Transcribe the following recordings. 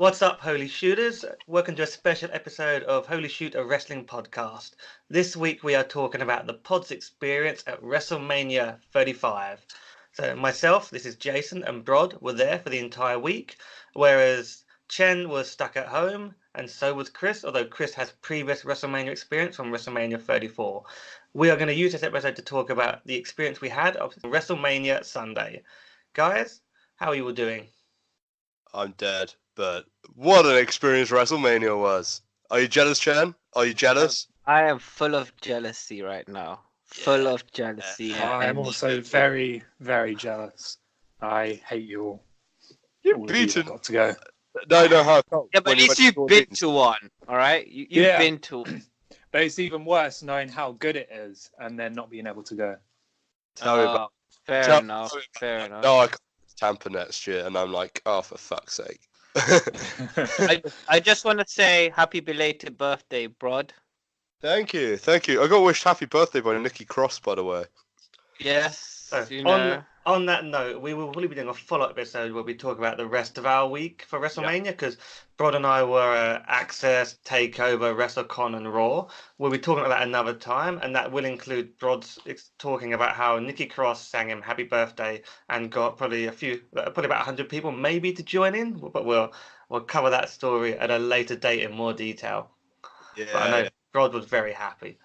What's up, Holy Shooters? Welcome to a special episode of Holy Shoot, a wrestling podcast. This week we are talking about the pod's experience at Wrestlemania 35. So myself, this is Jason, and Brod were there for the entire week, whereas Chen was stuck at home, and so was Chris, although Chris has previous WrestleMania experience from WrestleMania 34. We are going to use this episode to talk about the experience we had of WrestleMania Sunday. Guys, how are you all doing? I'm dead, but what an experience WrestleMania was. Are you jealous, Chen? Are you jealous? I am full of jealousy right now. Full of jealousy. I'm also very, very jealous. I hate you all. You've beaten. Got to go. No, how I felt. Yeah, but at least you've been to one, all right? You've been to one. But it's even worse knowing how good it is and then not being able to go. Tell me about. Fair enough. No, I can't Tampa next year, and I'm like, oh, for fuck's sake. I just want to say happy belated birthday, Brod. Thank you. I got wished happy birthday by Nikki Cross, by the way. Yes. So, on that note, we will probably be doing a follow-up episode where we talk about the rest of our week for WrestleMania, because Brod and I were at Axxess, Takeover, Wrestlecon and RAW. We'll be talking about that another time, and that will include Brod's talking about how Nikki Cross sang him happy birthday and got probably about 100 people maybe to join in, but we'll cover that story at a later date in more detail. Yeah. But I know Brod was very happy.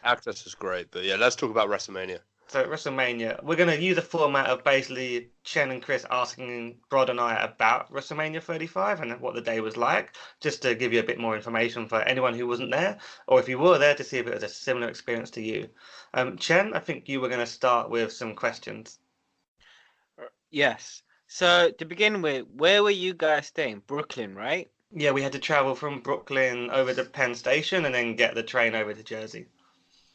Axxess is great, but yeah, let's talk about WrestleMania. So at WrestleMania, we're going to use a format of basically Chen and Chris asking Brod and I about WrestleMania 35 and what the day was like, just to give you a bit more information for anyone who wasn't there, or if you were there, to see if it was a similar experience to you. Chen, I think you were going to start with some questions. Yes. So to begin with, where were you guys staying? Brooklyn, right? Yeah, we had to travel from Brooklyn over to Penn Station and then get the train over to Jersey.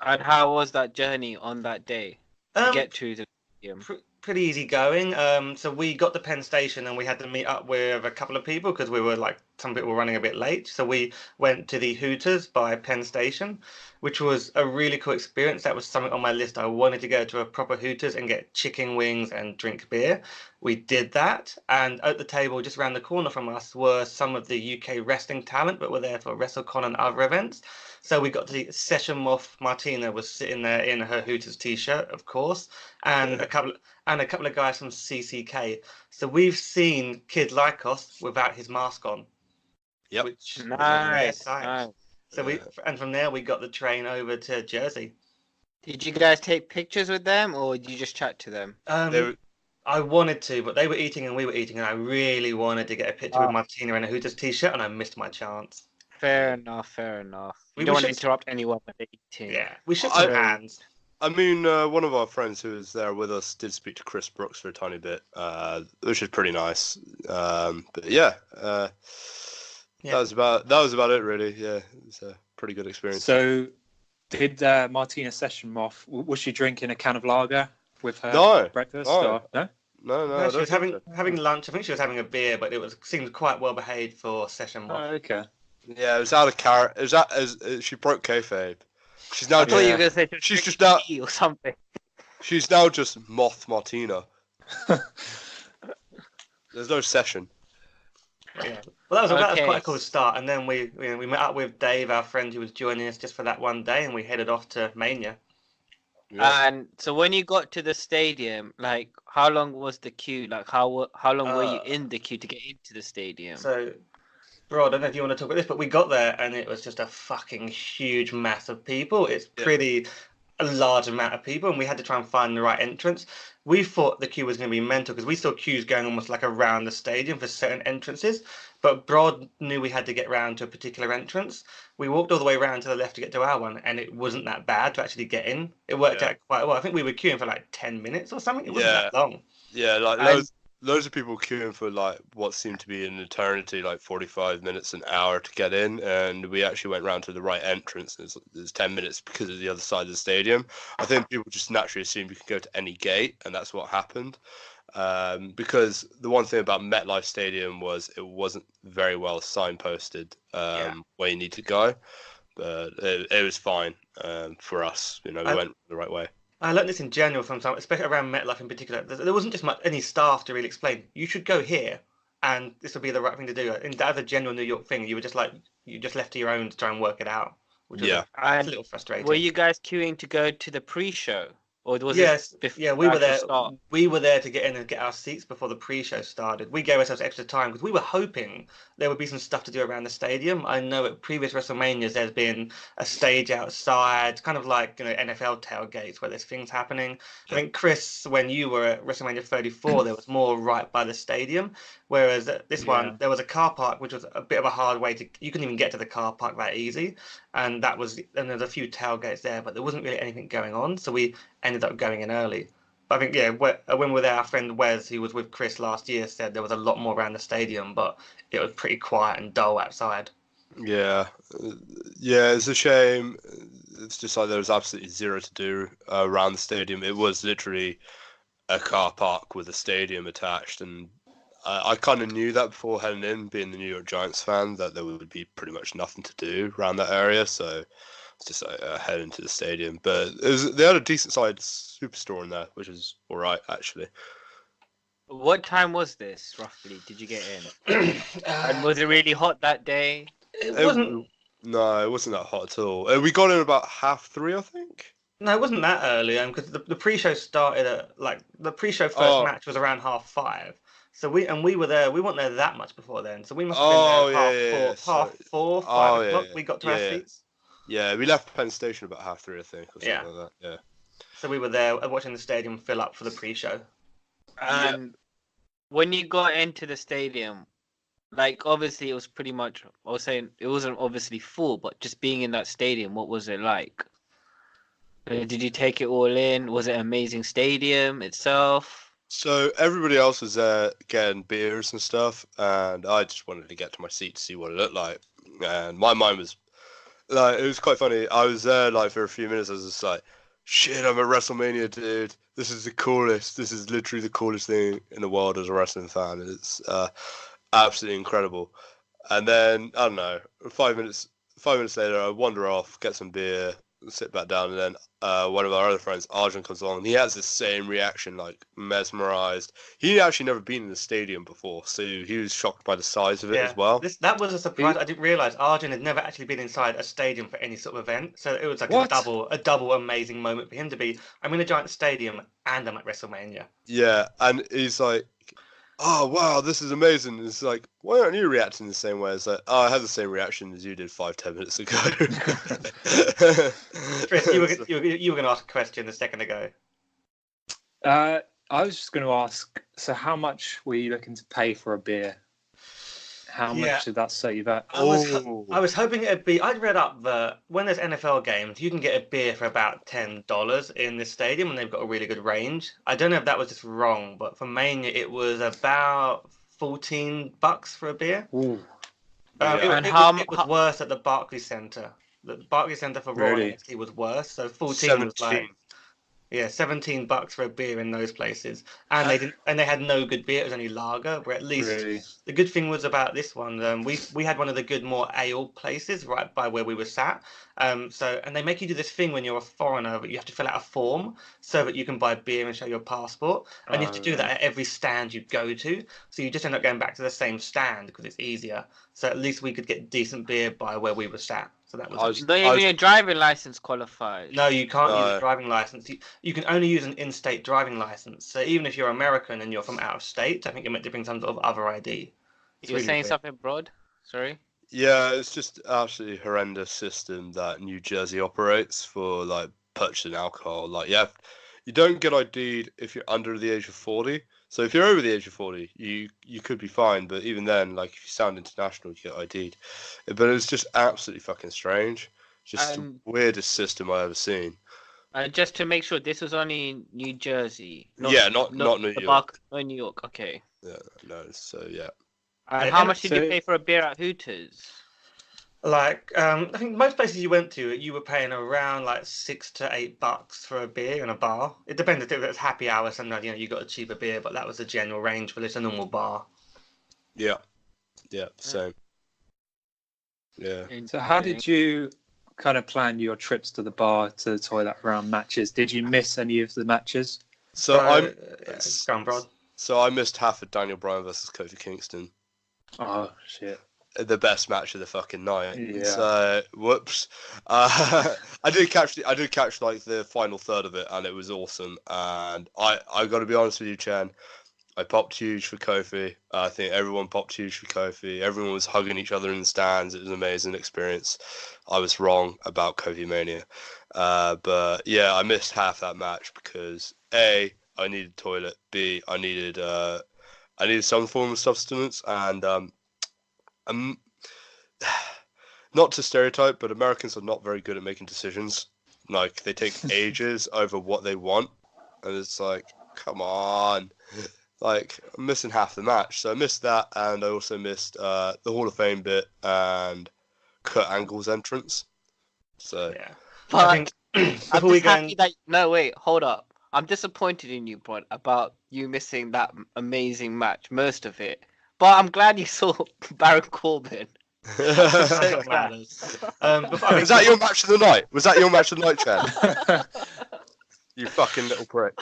And how was that journey on that day to get to the stadium? Pretty easy going. So we got to Penn Station and we had to meet up with a couple of people because we were some people were running a bit late. So we went to the Hooters by Penn Station, which was a really cool experience. That was something on my list. I wanted to go to a proper Hooters and get chicken wings and drink beer. We did that. And at the table just around the corner from us were some of the UK wrestling talent, but were there for Wrestlecon and other events. So we got to see Session Moth Martina was sitting there in her Hooters t-shirt, of course, and a couple of guys from CCK. So we've seen Kid Lycos without his mask on. Yep. Which Nice. So and from there we got the train over to Jersey. Did you guys take pictures with them, or did you just chat to them? I wanted to, but they were eating and we were eating, and I really wanted to get a picture with Martina in a Hooters t-shirt, and I missed my chance. Fair enough. You don't want to interrupt anyone when they're eating. Yeah, we shook some hands. I mean, one of our friends who was there with us did speak to Chris Brooks for a tiny bit, which is pretty nice. But yeah, that was about it, really. Yeah, it was a pretty good experience. So, did Martina Session Moth, was she drinking a can of lager with her breakfast? No. No, she was having lunch. I think she was having a beer, but seemed quite well behaved for Session Moth. Oh, okay. Yeah, it was out of character. It was she broke kayfabe. She's now. I thought you were gonna say she's just now or something. She's now just Moth Martina. There's no Session. Yeah. Well, that was quite a cool start. And then we met up with Dave, our friend who was joining us just for that one day, and we headed off to Mania. Yeah. And so when you got to the stadium, how long was the queue? How long were you in the queue to get into the stadium? So, bro, I don't know if you want to talk about this, but we got there and it was just a fucking huge mass of people. It's pretty a large amount of people, and we had to try and find the right entrance. We thought the queue was going to be mental because we saw queues going almost around the stadium for certain entrances, but Brod knew we had to get round to a particular entrance. We walked all the way around to the left to get to our one, and it wasn't that bad to actually get in. It worked out quite well. I think we were queuing for 10 minutes or something. It wasn't that long. Yeah, loads of people queuing for what seemed to be an eternity, 45 minutes, an hour to get in, and we actually went round to the right entrance. There's 10 minutes because of the other side of the stadium. I think people just naturally assumed you could go to any gate, and that's what happened. Because the one thing about MetLife Stadium was it wasn't very well signposted where you need to go, but it was fine for us. We went the right way. I learned this in general from some, especially around MetLife in particular. There wasn't just any staff to really explain. You should go here. and this would be the right thing to do. And as a general New York thing, you were just like you just left to your own to try and work it out, which was it's a little frustrating. Were you guys queuing to go to the pre-show, or was Yes, it before yeah, we were there. start? We were there to get in and get our seats before the pre-show started. We gave ourselves extra time because we were hoping there would be some stuff to do around the stadium. I know at previous WrestleManias there's been a stage outside, kind of like NFL tailgates where there's things happening. I think Chris, when you were at WrestleMania 34, there was more right by the stadium, whereas at this one there was a car park which was a bit of a hard way to. You couldn't even get to the car park that easy, and there's a few tailgates there, but there wasn't really anything going on, so we ended up going in early. But I think, when we were there, our friend Wes, who was with Chris last year, said there was a lot more around the stadium, but it was pretty quiet and dull outside. Yeah, it's a shame. It's just like there was absolutely zero to do around the stadium. It was literally a car park with a stadium attached, and I kind of knew that before heading in, being the New York Giants fan, that there would be pretty much nothing to do around that area, so just head into the stadium. But they had a decent sized superstore in there, which is all right actually. What time was this roughly? Did you get in? And was it really hot that day? It wasn't. No, it wasn't that hot at all. We got in about 3:30, I think. No, it wasn't that early. Because the pre-show started at the pre-show first match was around 5:30. So we were there. We weren't there that much before then. So we must have been there half four, 5 o'clock. We got to our seats. Yeah, we left Penn Station about 3:30, I think, or something like that. Yeah. So we were there watching the stadium fill up for the pre-show. And when you got into the stadium, obviously it was pretty much, I was saying it wasn't obviously full, but just being in that stadium, what was it like? Did you take it all in? Was it an amazing stadium itself? So everybody else was there getting beers and stuff, and I just wanted to get to my seat to see what it looked like. And my mind was it was quite funny. I was there for a few minutes. I was just like, shit, I'm at WrestleMania, dude. This is the coolest. This is literally the coolest thing in the world as a wrestling fan. It's absolutely incredible. And then, I don't know, 5 minutes later, I wander off, get some beer, sit back down, and then one of our other friends, Arjun, comes along, and he has the same reaction, mesmerized. He'd actually never been in the stadium before, so he was shocked by the size of it as well. That was a surprise. I didn't realize Arjun had never actually been inside a stadium for any sort of event, so it was like a double amazing moment for him to be. I'm in a giant stadium and I'm at WrestleMania. Yeah, and he's like, oh wow, this is amazing. It's like, why aren't you reacting the same way? It's like, oh, I had the same reaction as you did 5-10 minutes ago. Chris, you were going to ask a question a second ago. I was just going to ask, so how much were you looking to pay for a beer? How much did that set you back? I was hoping it'd be. I'd read up that when there's NFL games, you can get a beer for about $10 in this stadium, and they've got a really good range. I don't know if that was just wrong, but for Mania, it was about $14 for a beer. Ooh. It was worse at the Barclays Center. The Barclays Center for Raw NXT was worse, so 14 was like. Yeah, $17 for a beer in those places, and they had no good beer. It was only lager. Where at least the good thing was about this one, we had one of the good more ale places right by where we were sat. And they make you do this thing when you're a foreigner, but you have to fill out a form so that you can buy beer and show your passport, and you have to do that at every stand you go to. So you just end up going back to the same stand because it's easier. So at least we could get decent beer by where we were sat. So that was. Not even your driving license qualifies. No, you can't use a driving license. You can only use an in-state driving license. So even if you're American and you're from out of state, I think you're meant to bring some sort of other ID. You were saying something, Broad? Sorry. Yeah, it's just absolutely horrendous system that New Jersey operates for purchasing alcohol. You don't get ID'd if you're under the age of 40. So if you're over the age of 40, you could be fine. But even then, if you sound international, you get ID'd. But it's just absolutely fucking strange. Just the weirdest system I've ever seen. Just to make sure, this was only in New Jersey. Not New York. Not New York, okay. Yeah, no, so yeah. And how much did you pay for a beer at Hooters? I think most places you went to, you were paying around $6 to $8 for a beer in a bar. It depended if it was happy hour. Sometimes you got a cheaper beer, but that was the general range for this a normal bar. Yeah, same. Yeah. So how did you kind of plan your trips to the bar, to the toilet around matches? Did you miss any of the matches? So So I missed half of Daniel Bryan versus Kofi Kingston. Oh shit! The best match of the fucking night. Yeah. So whoops. I did catch like the final third of it, and it was awesome. And I got to be honest with you, Chen. I popped huge for Kofi. I think everyone popped huge for Kofi. Everyone was hugging each other in the stands. It was an amazing experience. I was wrong about Kofi Mania. But yeah, I missed half that match because A, I needed toilet. B, I needed some form of sustenance. And not to stereotype, but Americans are not very good at making decisions. Like, they take ages over what they want. And it's like, come on. Like, I'm missing half the match. So I missed that, and I also missed the Hall of Fame bit and Kurt Angle's entrance. So Yeah. But I think I'm before we just go happy that. No, wait, hold up. I'm disappointed in you, Bron, about you missing that amazing match, most of it. But I'm glad you saw Baron Corbin. That matters. Was that your match of the night? Was that your match of the night, Chad? You fucking little prick.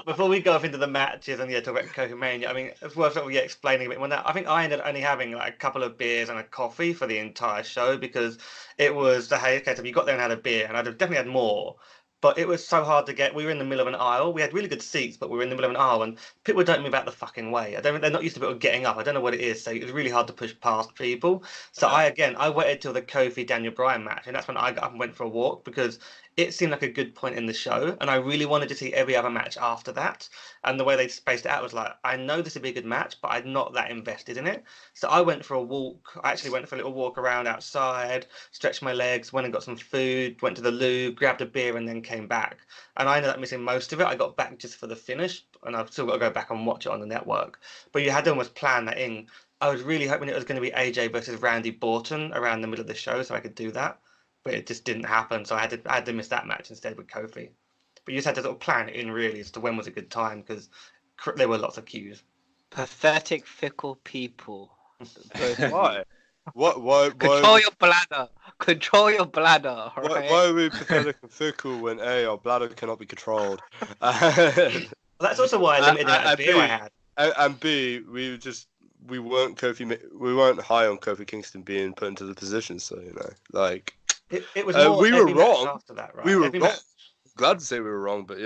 before we go off into the matches and talk about Kofi Mania, I mean, it's worth sort of explaining a bit more. Now, I think I ended up only having like a couple of beers and a coffee for the entire show because it was okay, so you got there and had a beer, and I'd have definitely had more. But it was so hard to get. We were in the middle of an aisle. We had really good seats, but we were in the middle of an aisle, and people don't move out the fucking way. They're not used to people getting up. I don't know what it is. So it was really hard to push past people. So I waited till the Kofi Daniel Bryan match, and that's when I got up and went for a walk because it seemed like a good point in the show, and I really wanted to see every other match after that. And the way they spaced it out was like, I know this would be a good match, but I'm not that invested in it. So I went for a walk. I actually went for a little walk around outside, stretched my legs, went and got some food, went to the loo, grabbed a beer, and then came back. And I ended up missing most of it. I got back just for the finish, and I've still got to go back and watch it on the network. But you had to almost plan that in. I was really hoping it was going to be AJ versus Randy Orton around the middle of the show so I could do that. But it just didn't happen, so I had to miss that match instead with Kofi. But you just had to sort of plan it in really as to when was a good time because there were lots of cues. Pathetic, fickle people. Why? Why? Control your bladder. Control your bladder. Right? Why are we pathetic and fickle when A, our bladder cannot be controlled? Well, that's also why I limited that beer I had. And B, we weren't high on Kofi Kingston being put into the position, so like. It was more we were wrong after that, right? We were wrong. Glad to say we were wrong, but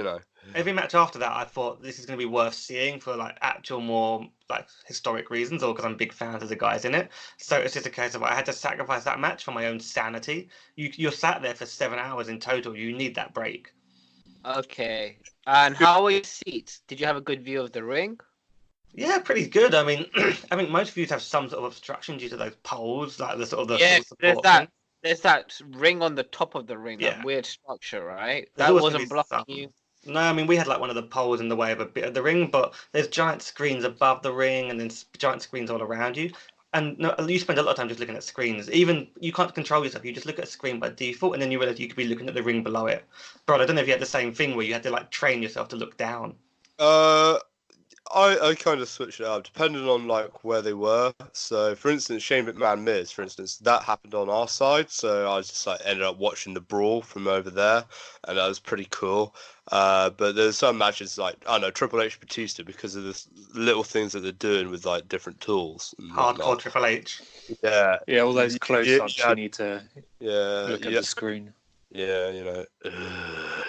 every match after that, I thought this is going to be worth seeing for like actual more like historic reasons, or because I'm big fans of the guys in it. So it's just a case of I had to sacrifice that match for my own sanity. You're sat there for 7 hours in total. You need that break. Okay. And how were your seats? Did you have a good view of the ring? Yeah, pretty good. I mean, I think most views have some sort of obstruction due to those poles, like the sort of there's that. There's that ring on the top of the ring, that weird structure, right? That wasn't blocking you. No, I mean, we had like one of the poles in the way of a bit of the ring, but there's giant screens above the ring and then giant screens all around you. And you spend a lot of time just looking at screens. Even you can't control yourself. You just look at a screen by default, and then you realize you could be looking at the ring below it. Bro, I don't know if you had the same thing where you had to like train yourself to look down. I kind of switched it up depending on like where they were. So for instance, Shane McMahon Miz, for instance, that happened on our side. So I just like ended up watching the brawl from over there, and that was pretty cool. But there's some matches like I don't know Triple H Batista because of the little things that they're doing with like different tools. Hardcore Triple H. Yeah. Yeah, all those close-ups you need to look at the screen. Yeah,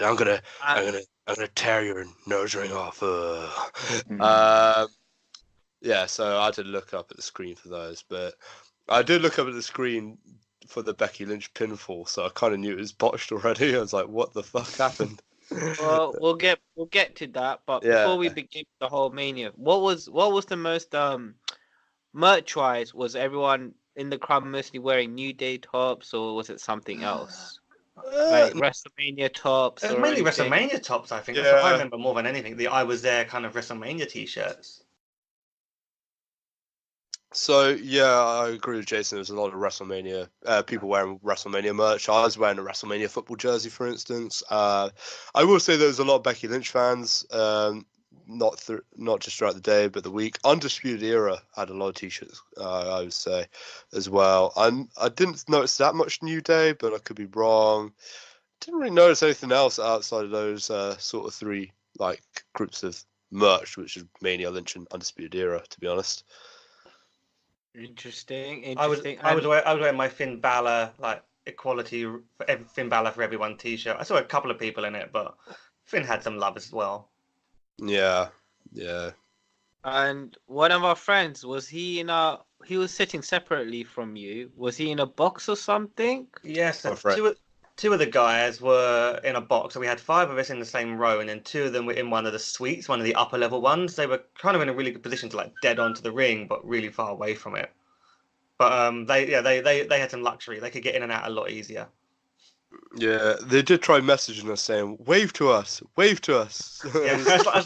I'm gonna tear your nose ring off. Yeah, so I had to look up at the screen for those, but I did look up at the screen for the Becky Lynch pinfall, so I kind of knew it was botched already. I was like, "What the fuck happened?" Well, we'll get to that, but before we begin the whole Mania, what was the most merch-wise? Was everyone in the crowd mostly wearing New Day tops, or was it something else? Like WrestleMania tops. It was mainly WrestleMania tops, I think. That's what I remember more than anything. The I Was There kind of WrestleMania t-shirts. So yeah, I agree with Jason. There's a lot of WrestleMania people wearing WrestleMania merch. I was wearing a WrestleMania football jersey, for instance. I will say there's a lot of Becky Lynch fans. Not just throughout the day, but the week. Undisputed Era had a lot of t-shirts, I would say, as well. I didn't notice that much New Day, but I could be wrong. Didn't really notice anything else outside of those sort of three like groups of merch, which is mainly a Lynch and Undisputed Era, to be honest. Interesting. I was wearing my Finn Balor like equality Finn Balor for everyone T-shirt. I saw a couple of people in it, but Finn had some love as well. Yeah. And one of our friends, he was sitting separately from you. Was he in a box or something? Yes, My friend. two of the guys were in a box, so we had 5 of us in the same row, and then 2 of them were in one of the suites, one of the upper level ones. They were kind of in a really good position to like dead onto the ring, but really far away from it. But they had some luxury. They could get in and out a lot easier. Yeah, they did try messaging us saying, "Wave to us, wave to us." Yeah, it's like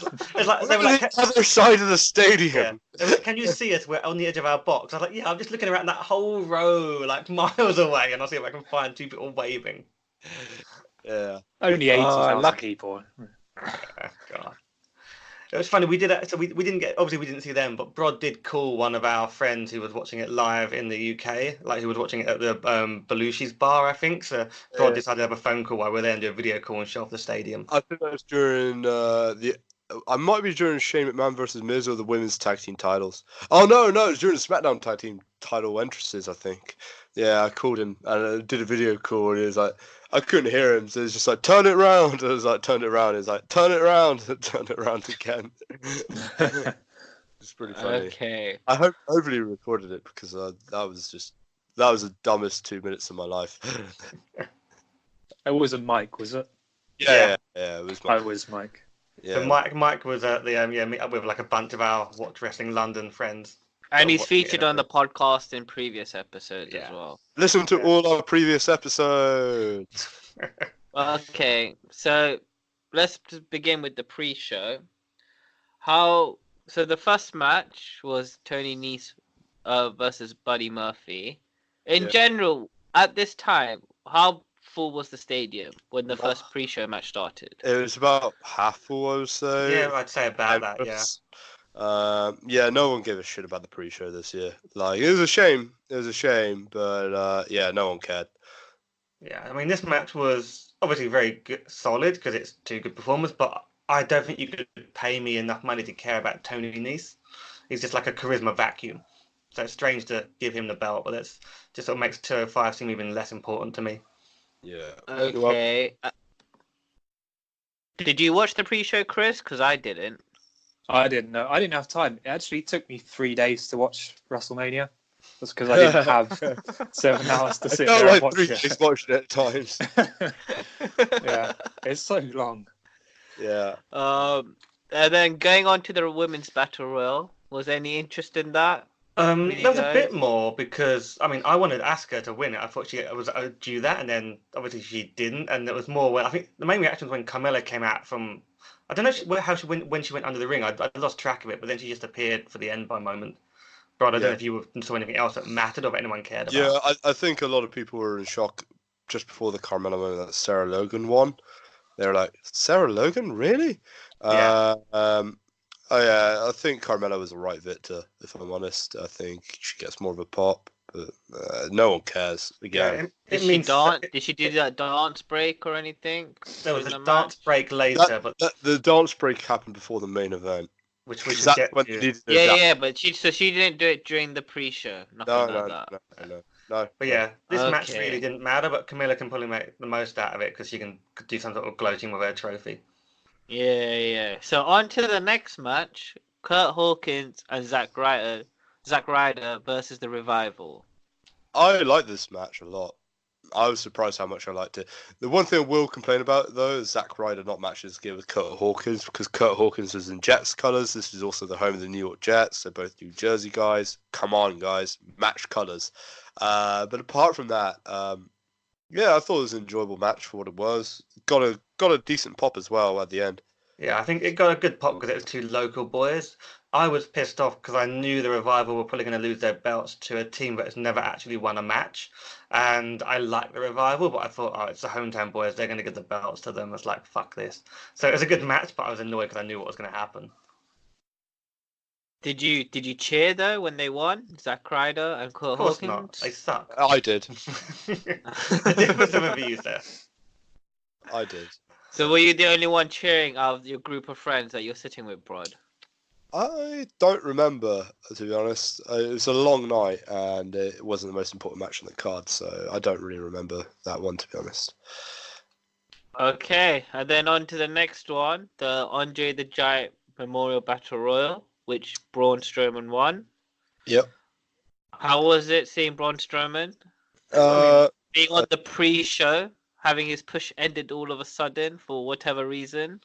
they were We're like, on the other side of the stadium. yeah. They were like, "Can you see us? We're on the edge of our box." I was like, "Yeah, I'm just looking around that whole row, like miles away, and I'll see if I can find 2 people waving." Yeah. Only 80,000 people. God. It was funny. We did it, so we didn't get, obviously we didn't see them, but Brod did call one of our friends who was watching it live in the UK, like who was watching it at the Belushi's bar, I think. So Brod decided to have a phone call while we were there and do a video call and show off the stadium. I think that was during I might be during Shane McMahon versus Miz or the women's tag team titles. Oh no, it was during the SmackDown tag team title entrances, I think. Yeah, I called him and I did a video call and he was like, I couldn't hear him, so it was just like, turn it round. I was like, turn it round. He's like, turn it round, turn it round again. It's pretty funny. Okay. Hopefully he recorded it because that was the dumbest 2 minutes of my life. It was a Mike, was it? Yeah, it was Mike. I was Mike. Yeah. So Mike was at the meet up with like a bunch of our Watch Wrestling London friends. And he's featured on the podcast in previous episodes as well. Listen to all our previous episodes. Okay, so let's just begin with the pre-show. So the first match was Tony Nese versus Buddy Murphy. In general, at this time, how full was the stadium when the first pre-show match started? It was about half full, I would say. Yeah, I'd say about that, yeah. No one gave a shit about the pre-show this year. Like, it was a shame, but no one cared. Yeah, I mean, this match was obviously very good, solid because it's 2 good performers, but I don't think you could pay me enough money to care about Tony Nese. He's just like a charisma vacuum. So it's strange to give him the belt, but that's just sort of makes 205 seem even less important to me. Yeah. Okay. Did you watch the pre-show, Chris? Because I didn't. I didn't know. I didn't have time. It actually took me 3 days to watch Wrestlemania. That's because I didn't have 7 hours to sit there and watch it. 3 days watching it at times. Yeah, it's so long. Yeah. And then going on to the women's battle royal, was there any interest in that? There was a bit more because I mean I wanted Asuka to win it. I thought she was due that, and then obviously she didn't. And there was more when I think the main reaction was when Carmella came out from. I don't know how she went when she went under the ring. I lost track of it, but then she just appeared for the end by moment. But I don't know if you saw anything else that mattered or that anyone cared about. Yeah, I think a lot of people were in shock just before the Carmella moment that Sarah Logan won. They were like, Sarah Logan, really? Yeah. I think Carmella was the right victor, if I'm honest. I think she gets more of a pop, but no one cares. Again, Did she do that dance break or anything? There was a dance break later, but the dance break happened before the main event. Which we should That get when to. they needed to adapt. But she didn't do it during the pre-show. No. But yeah, this match really didn't matter, but Camilla can probably make the most out of it because she can do some sort of gloating with her trophy. Yeah. So on to the next match, Kurt Hawkins and Zack Ryder versus the Revival. I like this match a lot. I was surprised how much I liked it. The one thing I will complain about, though, is Zack Ryder not matching his gear with Kurt Hawkins, because Kurt Hawkins is in Jets colours. This is also the home of the New York Jets. They're both New Jersey guys. Come on, guys. Match colours. But apart from that, I thought it was an enjoyable match for what it was. Got a decent pop as well at the end. Yeah, I think it got a good pop because it was 2 local boys. I was pissed off because I knew the Revival were probably going to lose their belts to a team that has never actually won a match. And I like the Revival, but I thought, it's the hometown boys. They're going to give the belts to them. It's like, fuck this. So it was a good match, but I was annoyed because I knew what was going to happen. Did you cheer though when they won? Zack Ryder and Kurt Hawkins? Of course not. They suck. I did. The difference of views there. I did. So were you the only one cheering out of your group of friends that you're sitting with, Brod? I don't remember, to be honest. It was a long night, and it wasn't the most important match on the card, so I don't really remember that one, to be honest. Okay, and then on to the next one, the Andre the Giant Memorial Battle Royal, which Braun Strowman won. Yep. How was it seeing Braun Strowman? Being on the pre-show, having his push ended all of a sudden for whatever reason.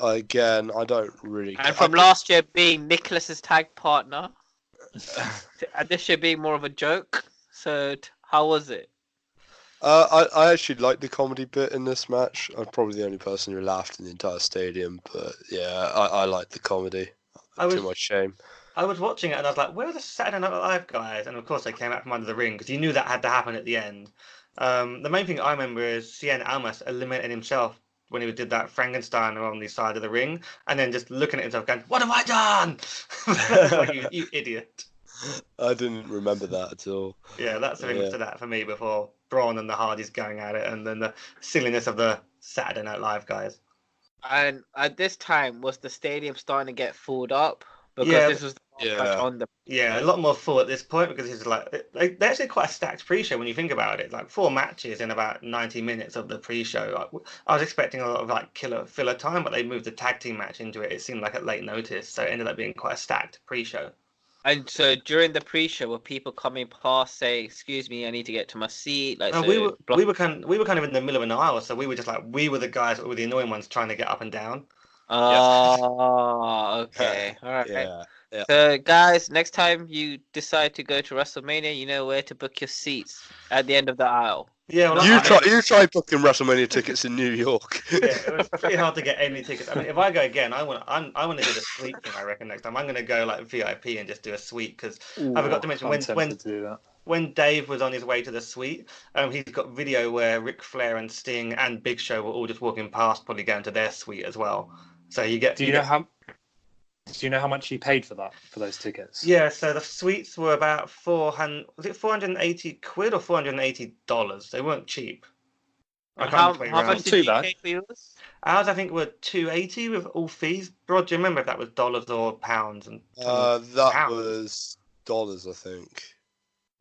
Again, I don't really. And from last year being Nicholas's tag partner, and this year being more of a joke. So how was it? I actually liked the comedy bit in this match. I'm probably the only person who laughed in the entire stadium, but yeah, I liked the comedy. Too much shame. I was watching it and I was like, where are the Saturday Night Live guys? And of course they came out from under the ring because you knew that had to happen at the end. The main thing I remember is Cien Almas eliminating himself when he did that Frankenstein on the side of the ring, and then just looking at himself going, what have I done? Like, you idiot. I didn't remember that at all. Yeah, that's the thing to that for me before Braun and the Hardys going at it, and then the silliness of the Saturday Night Live guys. And at this time, was the stadium starting to get filled up? Because this was on the... Yeah, a lot more full at this point because it's like they're actually quite a stacked pre-show when you think about it. Like 4 matches in about 90 minutes of the pre-show. I was expecting a lot of like killer filler time, but they moved the tag team match into it. It seemed like at late notice, so it ended up being quite a stacked pre-show. And so during the pre-show, were people coming past, say, "Excuse me, I need to get to my seat"? Like, no, we were kind of in the middle of an aisle, so we were just like we were the guys that were the annoying ones trying to get up and down. Oh, okay, all right. Yeah. So, guys, next time you decide to go to WrestleMania, you know where to book your seats at the end of the aisle. Yeah, well, you try booking WrestleMania tickets in New York. Yeah, it was pretty hard to get any tickets. I mean, if I go again, I want to do the suite thing. I reckon next time I'm going to go like VIP and just do a suite because I forgot to mention when Dave was on his way to the suite, he's got video where Ric Flair and Sting and Big Show were all just walking past, probably going to their suite as well. So you get. Do you know how much you paid for those tickets? Yeah, so the suites were about 480 quid or $480? They weren't cheap. How much did you pay for yours? Ours, I think, were $280 with all fees. Rod, do you remember if that was dollars or pounds? That was dollars, I think.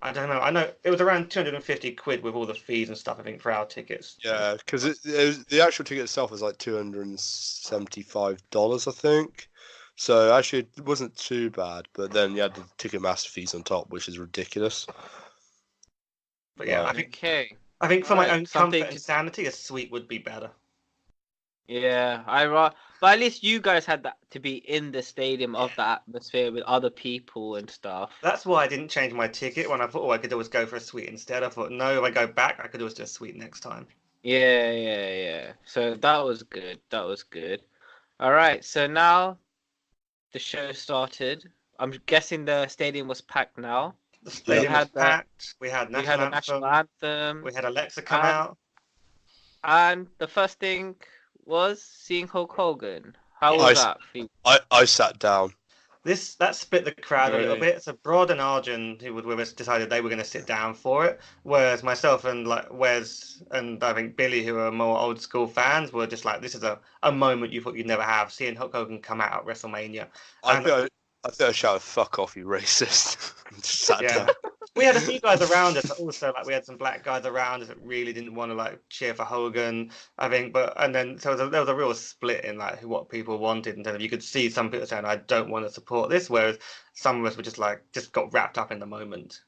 I don't know. I know it was around 250 quid with all the fees and stuff, I think, for our tickets. Yeah, because the actual ticket itself was like $275, I think. So actually, it wasn't too bad, but then you had the Ticketmaster fees on top, which is ridiculous. But yeah, I think for my own comfort and sanity, a suite would be better. Yeah, but at least you guys had that to be in the stadium of the atmosphere with other people and stuff. That's why I didn't change my ticket when I thought, I could always go for a suite instead. I thought, no, if I go back, I could always do a suite next time. Yeah. So that was good. All right, so now the show started. I'm guessing the stadium was packed now. The stadium was packed. We had the national anthem. We had Alexa come out. And the first thing was seeing Hulk Hogan. How was that for you? I sat down. That split the crowd a little bit. So Brod and Arjun, who were with us, decided they were going to sit down for it, whereas myself and like Wes and I think Billy, who are more old school fans, were just like, this is a moment you thought you'd never have, seeing Hulk Hogan come out at WrestleMania. I think I shouted, "Fuck off, you racist!" Just sat down. We had a few guys around us, but also like we had some black guys around us that really didn't want to like cheer for Hogan, I think. So there was a real split in like what people wanted in terms of, you could see some people saying, "I don't want to support this," whereas some of us were just got wrapped up in the moment.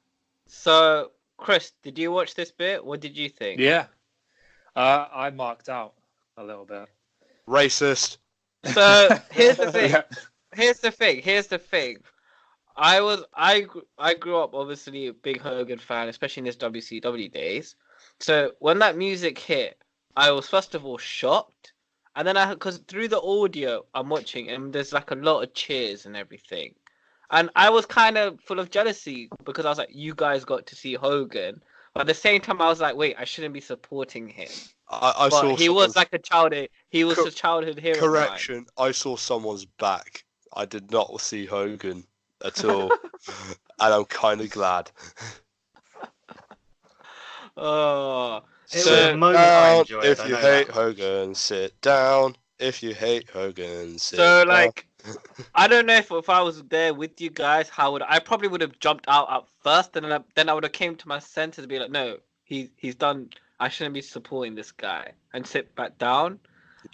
So, Chris, did you watch this bit? What did you think? Yeah, I marked out a little bit. Racist. So here's the thing. Here's the thing. I grew up obviously a big Hogan fan, especially in his WCW days. So when that music hit, I was first of all shocked, and then because through the audio I'm watching and there's like a lot of cheers and everything, and I was kind of full of jealousy because I was like, you guys got to see Hogan, but at the same time I was like, wait, I shouldn't be supporting him. I saw he was like a childhood. He was a childhood hero. Correction, I saw someone's back. I did not see Hogan at all, and I'm kind of glad. Oh, It was Sit a moment I down enjoyed. if I you know hate that. Hogan. Sit down if you hate Hogan. Sit So down. like, I don't know if I was there with you guys, I probably would have jumped out at first, and then I would have came to my senses and be like, no, he's done. I shouldn't be supporting this guy, and sit back down.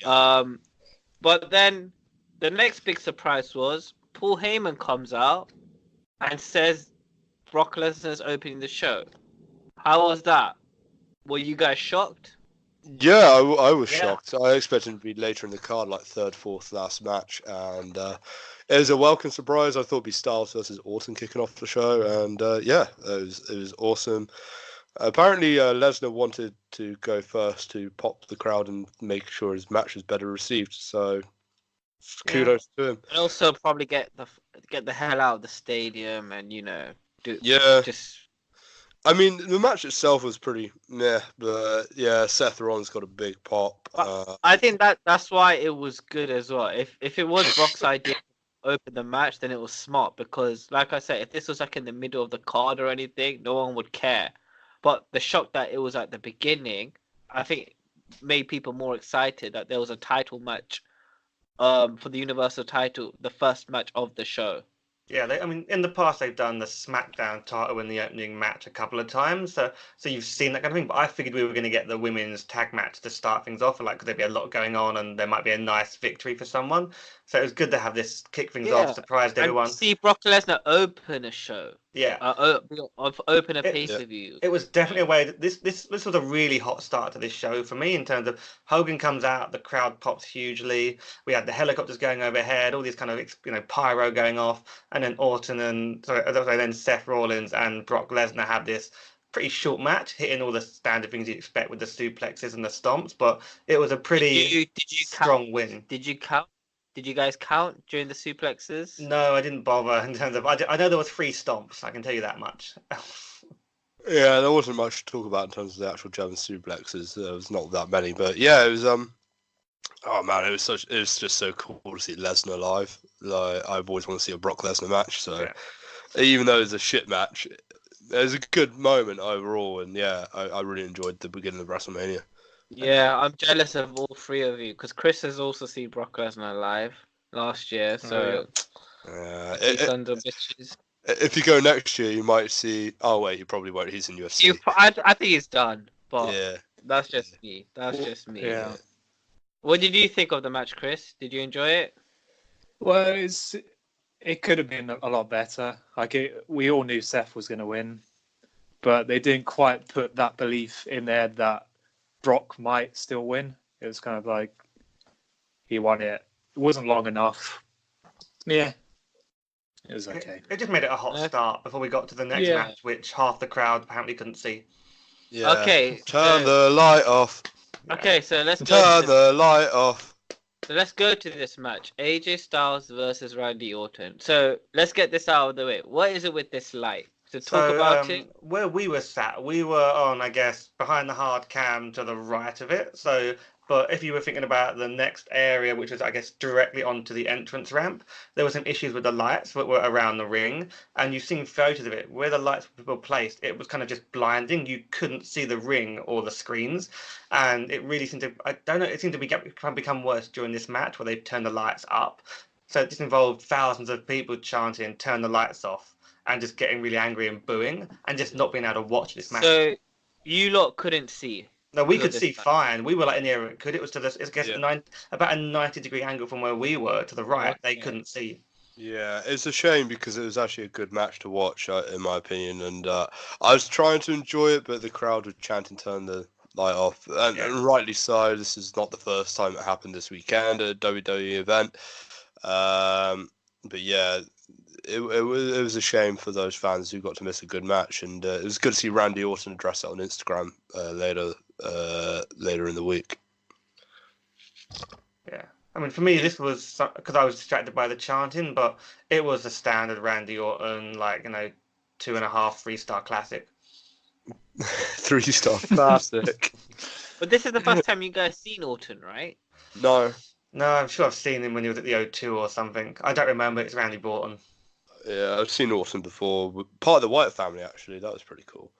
But then the next big surprise was Paul Heyman comes out and says Brock Lesnar's opening the show. How was that? Were you guys shocked? Yeah, I was Yeah. shocked. I expected him to be later in the card, like third, fourth, last match, and it was a welcome surprise. I thought it'd be Styles versus Orton kicking off the show, and yeah, it was awesome. Apparently, Lesnar wanted to go first to pop the crowd and make sure his match was better received. So kudos to him. And also probably get the hell out of the stadium and Yeah. just. I mean, the match itself was pretty meh, but yeah, Seth Rollins got a big pop. I think that's why it was good as well. If it was Brock's idea to open the match, then it was smart because, like I said, if this was like in the middle of the card or anything, no one would care. But the shock that it was at the beginning, I think, made people more excited that there was a title match, for the Universal title, the first match of the show. Yeah, I mean, in the past they've done the SmackDown title in the opening match a couple of times, so you've seen that kind of thing. But I figured we were going to get the women's tag match to start things off, like because there'd be a lot going on and there might be a nice victory for someone. So it was good to have this kick things off, surprised everyone. And see Brock Lesnar open a show. Yeah, Open a pay-per-view. It was definitely a way that this was a really hot start to this show for me in terms of Hogan comes out, the crowd pops hugely. We had the helicopters going overhead, all these kind of pyro going off, and then then Seth Rollins and Brock Lesnar have this pretty short match, hitting all the standard things you expect with the suplexes and the stomps. But it was a pretty strong win. Did you count? Did you guys count during the suplexes? No, I didn't bother in terms of. I know there was 3 stomps. I can tell you that much. Yeah, there wasn't much to talk about in terms of the actual German suplexes. There was not that many, but yeah, it was oh man, it was just so cool to see Lesnar live. Like I've always wanted to see a Brock Lesnar match, so even though it was a shit match, it was a good moment overall, and yeah, I really enjoyed the beginning of WrestleMania. Yeah, I'm jealous of all 3 of you because Chris has also seen Brock Lesnar live last year, so sons of bitches. If you go next year, you might see. Oh wait, you probably won't. He's in UFC. I think he's done, but yeah, that's just me. That's just me. Yeah. What did you think of the match, Chris? Did you enjoy it? Well, it could have been a lot better. We all knew Seth was going to win, but they didn't quite put that belief in there that Brock might still win. It was kind of like he won it. It wasn't long enough. Yeah. It was okay. It just made it a hot start before we got to the next match, which half the crowd apparently couldn't see. Yeah. Okay. Turn the light off. Okay, so let's turn the light off. So let's go to this match: AJ Styles versus Randy Orton. So let's get this out of the way. What is it with this light? To talk about it. Where we were sat, we were on, I guess, behind the hard cam to the right of it. So, but if you were thinking about the next area, which was, I guess, directly onto the entrance ramp, there were some issues with the lights that were around the ring. And you've seen photos of it where the lights were placed. It was kind of just blinding. You couldn't see the ring or the screens. And it really seemed to, I don't know, it seemed to become worse during this match where they turned the lights up. So it just involved thousands of people chanting, turn the lights off, and just getting really angry and booing and just not being able to watch this match. So you lot couldn't see? No, we could see fine. We were like in the area. It was to this, I guess, about a 90-degree angle from where we were to the right. They couldn't see. Yeah, it's a shame because it was actually a good match to watch, in my opinion. And I was trying to enjoy it, but the crowd were chanting, turn the light off. And rightly so. This is not the first time it happened this weekend at a WWE event. But yeah, it was a shame for those fans who got to miss a good match. And it was good to see Randy Orton address it on Instagram later in the week. Yeah. I mean, for me, this was because I was distracted by the chanting, but it was a standard Randy Orton, 2.5, 3-star classic. 3-star classic. But this is the first time you guys seen Orton, right? No. No, I'm sure I've seen him when he was at the O2 or something. I don't remember. It's Randy Orton. Yeah, I've seen Orton before. Part of the Wyatt family, actually. That was pretty cool.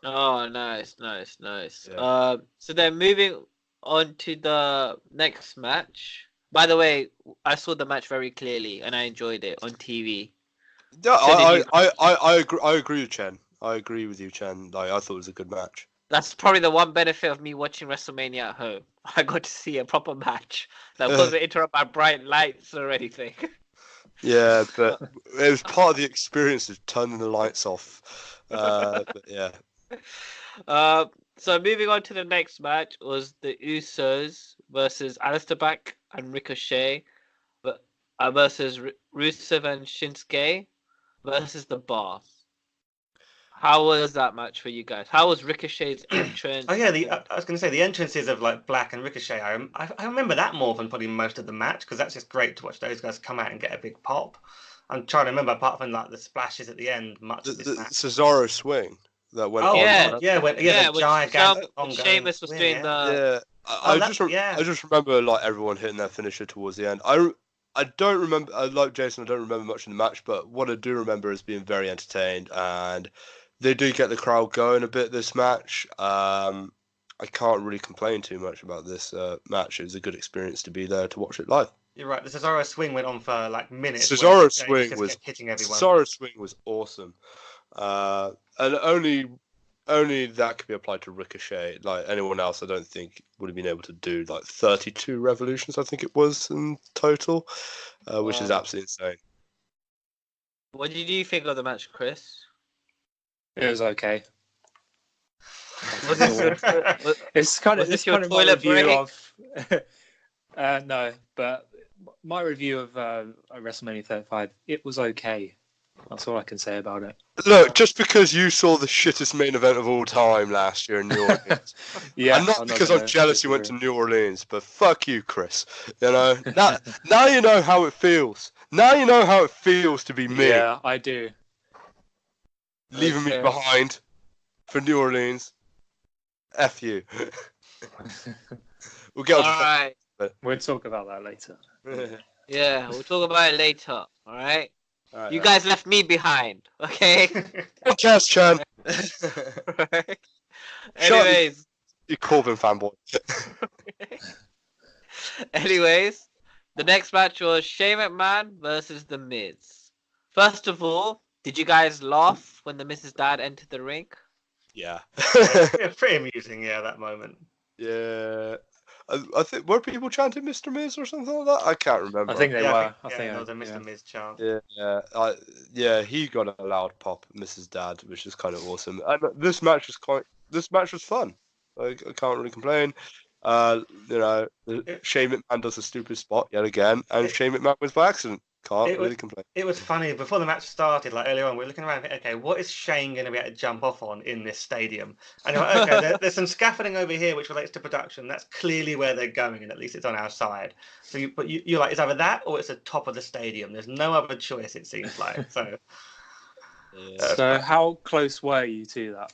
Oh, nice, nice, nice. Yeah. So then moving on to the next match. By the way, I saw the match very clearly and I enjoyed it on TV. Yeah, So did you. I agree. I agree with Chen. I agree with you, Chen. Like, I thought it was a good match. That's probably the one benefit of me watching WrestleMania at home. I got to see a proper match that wasn't interrupted by bright lights or anything. Yeah, but it was part of the experience of turning the lights off. But yeah. So moving on to the next match was the Usos versus Aleister Black and Ricochet versus Rusev and Shinsuke versus the Bar. How was that match for you guys? How was Ricochet's entrance? Oh yeah, I was going to say the entrances of like Black and Ricochet. I remember that more than probably most of the match because that's just great to watch those guys come out and get a big pop. I'm trying to remember apart from like the splashes at the end, much The, of this the match. Cesaro swing that went Oh on. Yeah. God, yeah, the when gigantic when ongoing Sheamus was swing, doing yeah. the. Yeah, Oh, yeah. I just remember like everyone hitting their finisher towards the end. I don't remember. Like Jason, I don't remember much in the match, but what I do remember is being very entertained, and they do get the crowd going a bit this match. I can't really complain too much about this match. It was a good experience to be there to watch it live. You're right. The Cesaro swing went on for like minutes. Cesaro He swing just was kept hitting everyone. Cesaro swing was awesome, and only that could be applied to Ricochet. Like anyone else, I don't think would have been able to do like 32 revolutions. I think it was in total, which is Wow. absolutely insane. What did you think of the match, Chris? It was okay. Was this your, It's kind was of this it's your kind of my toilet review break? of no, but my review of WrestleMania 35. It was okay. That's all I can say about it. Look, just because you saw the shittest main event of all time last year in New Orleans, Yeah, and not because I'm gonna jealous you went to disagree. New Orleans, but fuck you, Chris. You know, now you know how it feels. Now you know how it feels to be me, Yeah, I do. leaving me Okay. behind for New Orleans. F you. We'll get on to Alright. We'll talk about that later. Yeah, we'll talk about it later. Alright? Alright, You guys left me behind, okay? podcast, Chan. Right? Shut up, Anyways, you Corbin fanboy. the next match was Shane McMahon versus The Miz. First of all, did you guys laugh when The Miz's dad entered the ring? Yeah. Yeah, pretty amusing, yeah, that moment. Yeah. I think were people chanting Mr. Miz or something like that? I can't remember. I think they Yeah, were. I think there was a Mr. Miz chant. Yeah, he got a loud pop, Mrs. Dad, which is kind of awesome. And this match was fun. I can't really complain. Shane McMahon does a stupid spot yet again, and Shane McMahon wins by accident. Can't really complain. It was funny before the match started. Like earlier on, we were looking around. Okay, what is Shane going to be able to jump off on in this stadium? And you're like, okay, there's some scaffolding over here which relates to production. That's clearly where they're going, and at least it's on our side. So, you're like, it's either that or it's the top of the stadium. There's no other choice. It seems like so. So how close were you to that?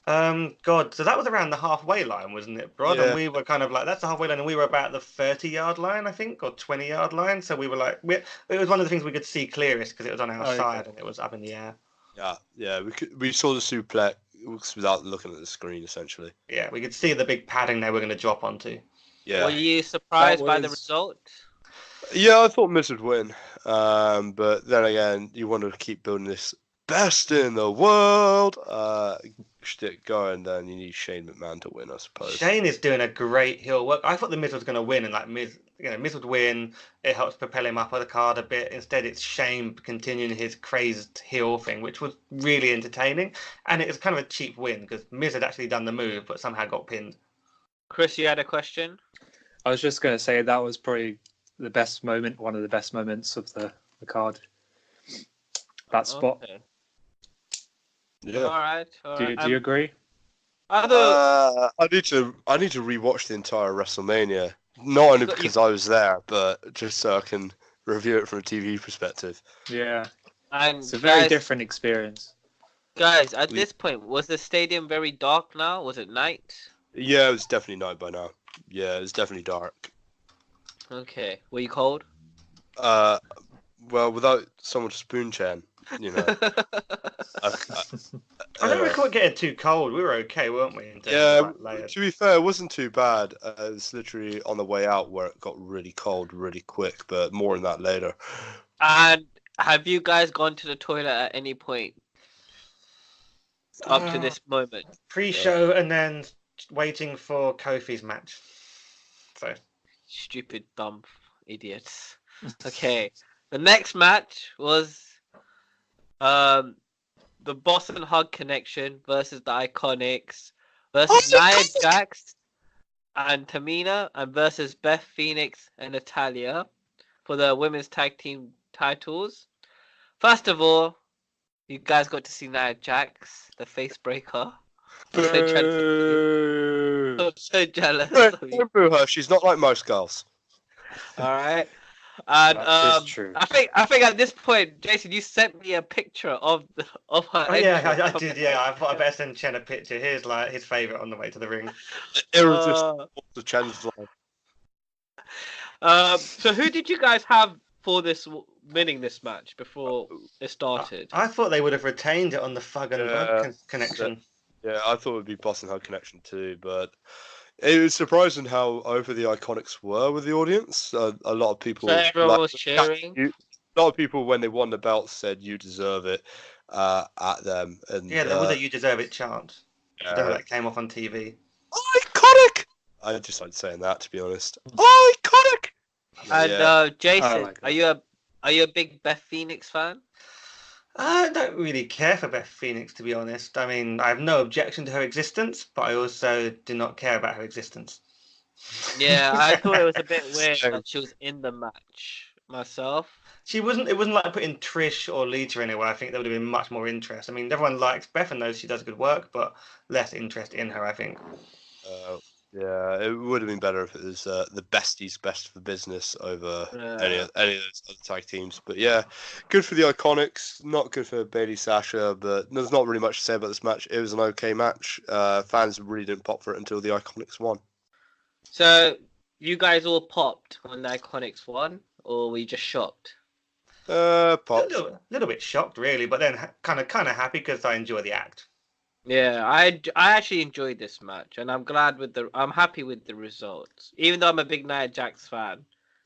God, so that was around the halfway line, wasn't it, Rod? Yeah. And we were kind of like, that's the halfway line, and we were about the 30-yard line, I think, or 20-yard line. So we were like, it was one of the things we could see clearest because it was on our side and it was up in the air. Yeah, we saw the suplex without looking at the screen, essentially. Yeah, we could see the big padding they were going to drop onto. Yeah. Were you surprised by the result? Yeah, I thought Miz would win. But then again, you want to keep building this best in the world shtick going, then you need Shane McMahon to win, I suppose. Shane is doing a great heel work. I thought the Miz was going to win, and like Miz would win. It helps propel him up the card a bit. Instead, it's Shane continuing his crazed heel thing, which was really entertaining. And it was kind of a cheap win because Miz had actually done the move, but somehow got pinned. Chris, you had a question? I was just going to say that was probably the best moment, one of the best moments of the card. That spot. Okay. Yeah. All right. Do you agree? I need to rewatch the entire WrestleMania. Not only because I was there, but just so I can review it from a TV perspective. Yeah. And it's a very different experience. Guys, at this point, was the stadium very dark now? Was it night? Yeah, it was definitely night by now. Yeah, it was definitely dark. Okay. Were you cold? Well, without someone to spoon Chen, you know. I don't recall. getting too cold. We were okay, weren't we? To be fair, it wasn't too bad. It was literally on the way out where it got really cold really quick, but more on that later. And have you guys gone to the toilet at any point up to this moment? Pre-show and then waiting for Kofi's match. So Stupid, dumb idiots. Okay, the next match was the Boston Hug Connection versus the Iconics versus Nia Jax and Tamina and versus Beth Phoenix and Natalya for the women's tag team titles. First of all, you guys got to see Nia Jax, the face breaker. I'm so jealous. Don't boo her. She's not like most girls. All right. And That is true. I think at this point, Jason, you sent me a picture of her. Oh yeah, I did. Yeah, I thought I better send Chen a picture. Here's like his favorite on the way to the ring. Irresistible to Chen's line. So who did you guys have for this winning this match before it started? I thought they would have retained it on the Fug and Hug connection. Yeah, I thought it would be Boston Hug Connection too, but it was surprising how over the Iconics were with the audience. A lot of people. So everyone was cheering. A lot of people, when they won the belt, said "You deserve it" at them. And Yeah, there was a "You deserve it" chant. That came off on TV. Iconic. I just like saying that, to be honest. Iconic. And Jason, like are you a big Beth Phoenix fan? I don't really care for Beth Phoenix, to be honest. I mean, I have no objection to her existence, but I also do not care about her existence. Yeah, I thought it was a bit weird that she was in the match myself. It wasn't like putting Trish or Lita anywhere. I think there would have been much more interest. I mean, everyone likes Beth and knows she does good work, but less interest in her, I think. Yeah, it would have been better if it was the besties best for business over any of those other tag teams. But yeah, good for the Iconics. Not good for Bayley Sasha, but there's not really much to say about this match. It was an okay match. Fans really didn't pop for it until the Iconics won. So you guys all popped when the Iconics won, or were you just shocked? Popped. A little bit shocked, really, but then kind of happy because I enjoy the act. Yeah, I actually enjoyed this match, and I'm happy with the results. Even though I'm a big Nia Jax fan,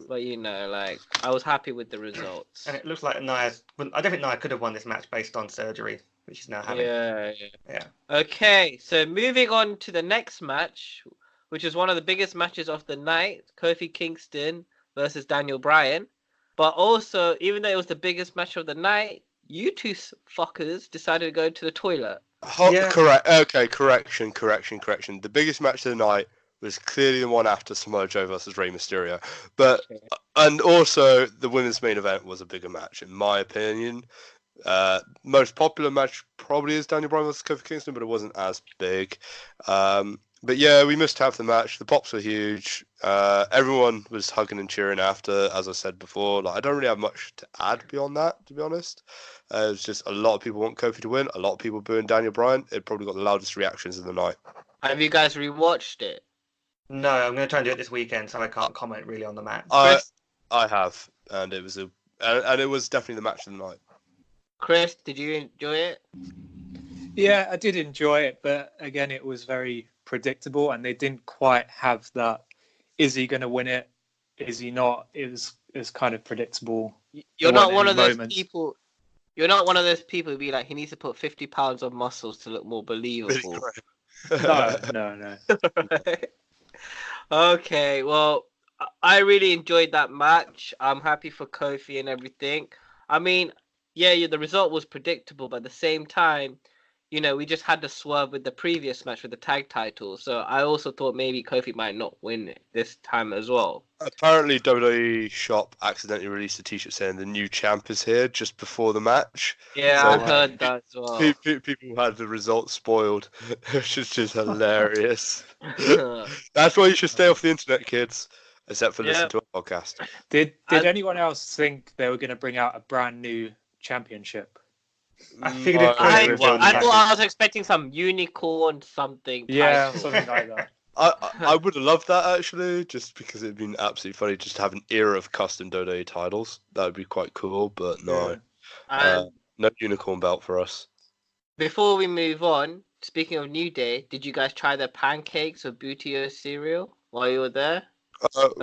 but I was happy with the results. And it looks like I don't think Nia could have won this match based on surgery, which she's now having. Yeah. Okay, so moving on to the next match, which is one of the biggest matches of the night, Kofi Kingston versus Daniel Bryan. But also, even though it was the biggest match of the night, you two fuckers decided to go to the toilet. Correct. Okay, correction. The biggest match of the night was clearly the one after Samoa Joe versus Rey Mysterio. But and also the women's main event was a bigger match, in my opinion. Most popular match probably is Daniel Bryan versus Kofi Kingston, but it wasn't as big. But yeah, we must have the match. The pops were huge. Everyone was hugging and cheering after, as I said before. I don't really have much to add beyond that, to be honest. It's just a lot of people want Kofi to win. A lot of people booing Daniel Bryan. It probably got the loudest reactions of the night. Have you guys rewatched it? No, I'm going to try and do it this weekend, so I can't comment really on the match. I have, and it was and it was definitely the match of the night. Chris, did you enjoy it? Yeah, I did enjoy it, but again, it was very predictable, and they didn't quite have that. Is he going to win it? Is he not? It was kind of predictable. You're not one of those people. You're not one of those people who be like, he needs to put 50 pounds of muscles to look more believable. No. Okay, well, I really enjoyed that match. I'm happy for Kofi and everything. I mean, yeah, the result was predictable, but at the same time, we just had the swerve with the previous match with the tag title. So I also thought maybe Kofi might not win it this time as well. Apparently, WWE Shop accidentally released a T-shirt saying the new champ is here just before the match. Yeah, So, I heard that as well. People had the results spoiled, which is just hilarious. That's why you should stay off the internet, kids, except for listening to our podcast. Did anyone else think they were going to bring out a brand new championship? I figured I was expecting some unicorn something. Yeah, title. something like that. I would have loved that, actually, just because it'd been absolutely funny just to have an era of custom WWE titles. That would be quite cool, but no. No unicorn belt for us. Before we move on, speaking of New Day, did you guys try the pancakes or Bootio cereal while you were there?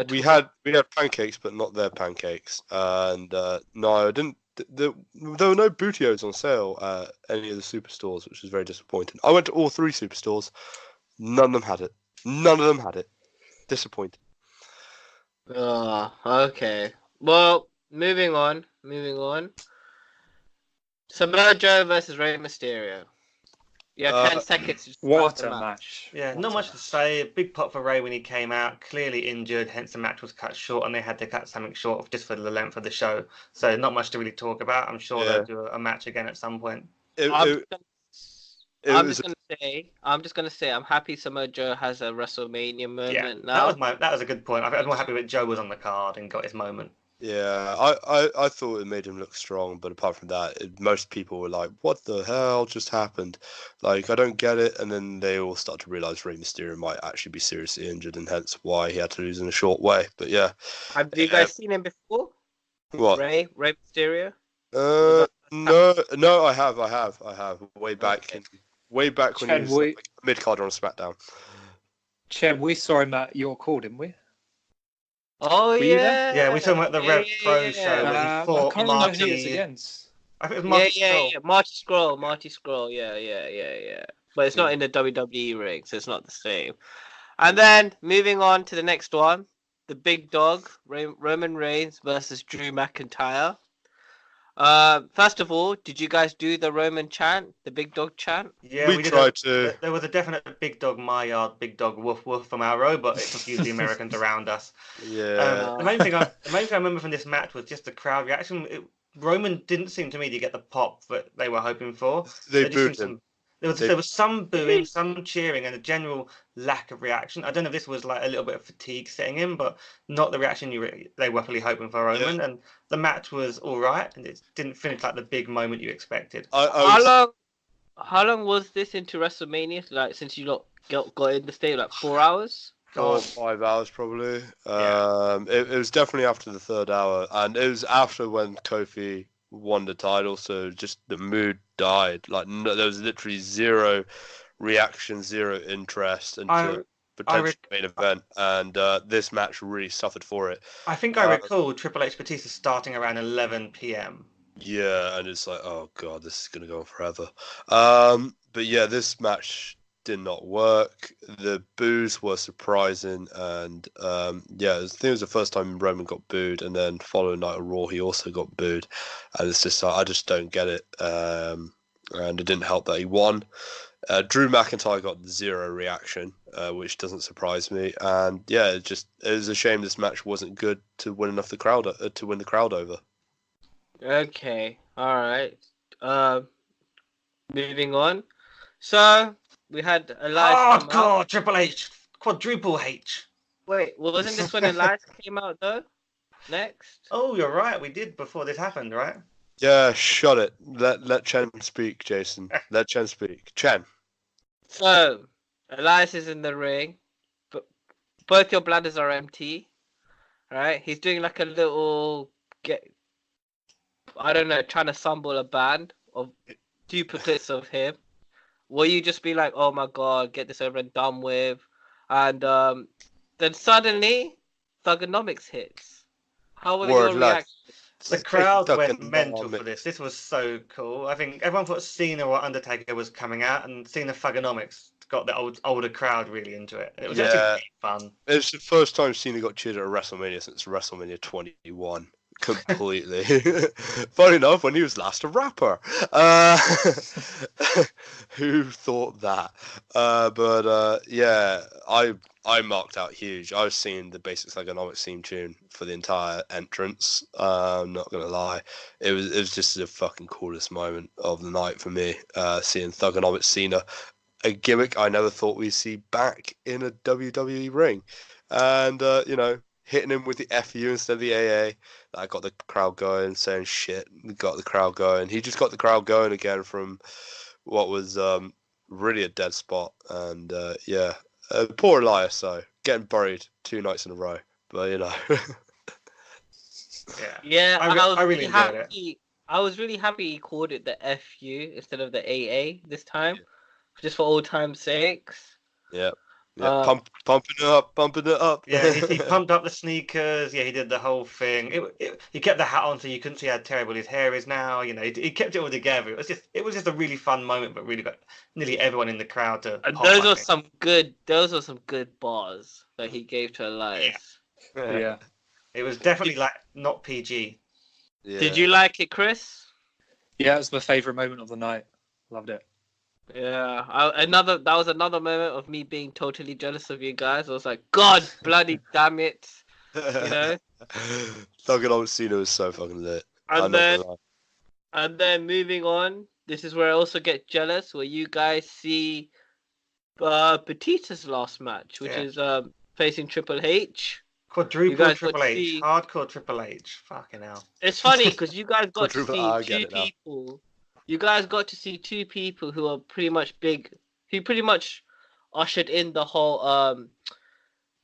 We had pancakes, but not their pancakes. And no, I didn't. There were no Bootios on sale at any of the superstores, which was very disappointing. I went to all 3 superstores. None of them had it. None of them had it. Disappointing. Oh, okay. Well, moving on. Samoa Joe versus Rey Mysterio. Yeah, 10 seconds. To start What the a match. Yeah, What not a much to match. say. A big pop for Ray when he came out, clearly injured, hence the match was cut short, and they had to cut something short just for the length of the show. So not much to really talk about. I'm sure Yeah. they'll do a match again at some point. I'm It just gonna say, I'm happy Samoa Joe has a WrestleMania moment Yeah, now. that was a good point. I was more happy that Joe was on the card and got his moment. Yeah, I thought it made him look strong, but apart from that, most people were like, "What the hell just happened?" Like, I don't get it. And then they all start to realize Rey Mysterio might actually be seriously injured, and hence why he had to lose in a short way. But yeah, Have you guys seen him before? what? Rey Mysterio? No, I have. Way back Okay. when he Chen, was like mid card on SmackDown. Chen, we saw him at your call, didn't we? Oh Were you there? Yeah, we saw him at the Rev Pro show where he I fought can't remember who it was Marty. against. I think it was Marty Scurll. Marty Scroll. Yeah. But it's not in the WWE ring, so it's not the same. And then moving on to the next one, the big dog, Roman Reigns versus Drew McIntyre. First of all, did you guys do the Roman chant, the big dog chant? Yeah, we did tried to. There was a definite big dog my yard, big dog woof woof from our row, but it confused the Americans around us. Yeah. The main thing I remember from this match was just the crowd reaction. Roman didn't seem to me to get the pop that they were hoping for. They There just booed seemed him. there was some booing, some cheering, and a general lack of reaction. I don't know if this was like a little bit of fatigue setting in, but not the reaction they were really hoping for Roman. And the match was all right, and it didn't finish like the big moment you expected. How long was this into WrestleMania? Like since you got in the state, like 4 hours? 4 or 5 hours probably. It was definitely after the 3rd hour, and it was after when Kofi won the title, so just the mood died. Like there was literally zero reaction, zero interest until potential main event, and this match really suffered for it. I think I recall Triple H Batista starting around 11 p.m. Yeah, and it's like, oh god, this is gonna go on forever. But yeah, this match did not work. The boos were surprising, and yeah, I think it was the first time Roman got booed, and then following Night of Raw, he also got booed, and it's just like, I just don't get it. And it didn't help that he won. Drew McIntyre got zero reaction, which doesn't surprise me, and yeah, it was a shame this match wasn't good to win enough to win the crowd over. Okay, all right. Moving on. So we had Elias. Oh god, Triple H, quadruple H. Wait, wasn't this when Elias came out though? Next. Oh, you're right. We did before this happened, right? Yeah, shut it. Let Chen speak, Jason. Let Chen speak. Chen. So Elias is in the ring, but both your bladders are empty. Right? He's doing like a little trying to assemble a band of duplicates of him. Will you just be like, oh my god, get this over and done with? And then suddenly, Thugonomics hits. How were your reactions? The crowd went mental for this. This was so cool. I think everyone thought Cena or Undertaker was coming out, and Cena Thugonomics got the older crowd really into it. It was actually really fun. It's the first time Cena got cheered at a WrestleMania since WrestleMania 21. Completely. Funny enough, when he was last a rapper. Who thought that? Yeah, I marked out huge. I was seeing the Basic Thugonomics theme tune for the entire entrance. I'm not gonna lie, it was just the fucking coolest moment of the night for me. Seeing Thugonomics Cena, a gimmick I never thought we'd see back in a WWE ring, and hitting him with the FU instead of the AA. That got the crowd going, saying shit. Got the crowd going. He just got the crowd going again from what was really a dead spot. And poor Elias, though, getting buried 2 nights in a row. But Yeah, I really enjoyed it. I was really happy he called it the FU instead of the AA this time. just for old time's sakes. Yeah. Pumping it up. Yeah, he pumped up the sneakers. Yeah, he did the whole thing. He kept the hat on so you couldn't see how terrible his hair is now. You know, he kept it all together. It was just a really fun moment, but really got nearly everyone in the crowd to And pop, those I were think. those were some good bars that he gave to Elias. Yeah. It was definitely like not PG. Yeah. Did you like it, Chris? Yeah, it was my favourite moment of the night. Loved it. Yeah, that was another moment of me being totally jealous of you guys. I was like, God bloody damn it, you know. Fucking old Cena was so fucking lit. And then moving on, this is where I also get jealous, where you guys see Batista's last match, which is facing Triple H. Quadruple Triple H, hardcore Triple H. Fucking hell. It's funny because you guys got to Quadruple see two people. You guys got to see two people who are pretty much who pretty much ushered in the whole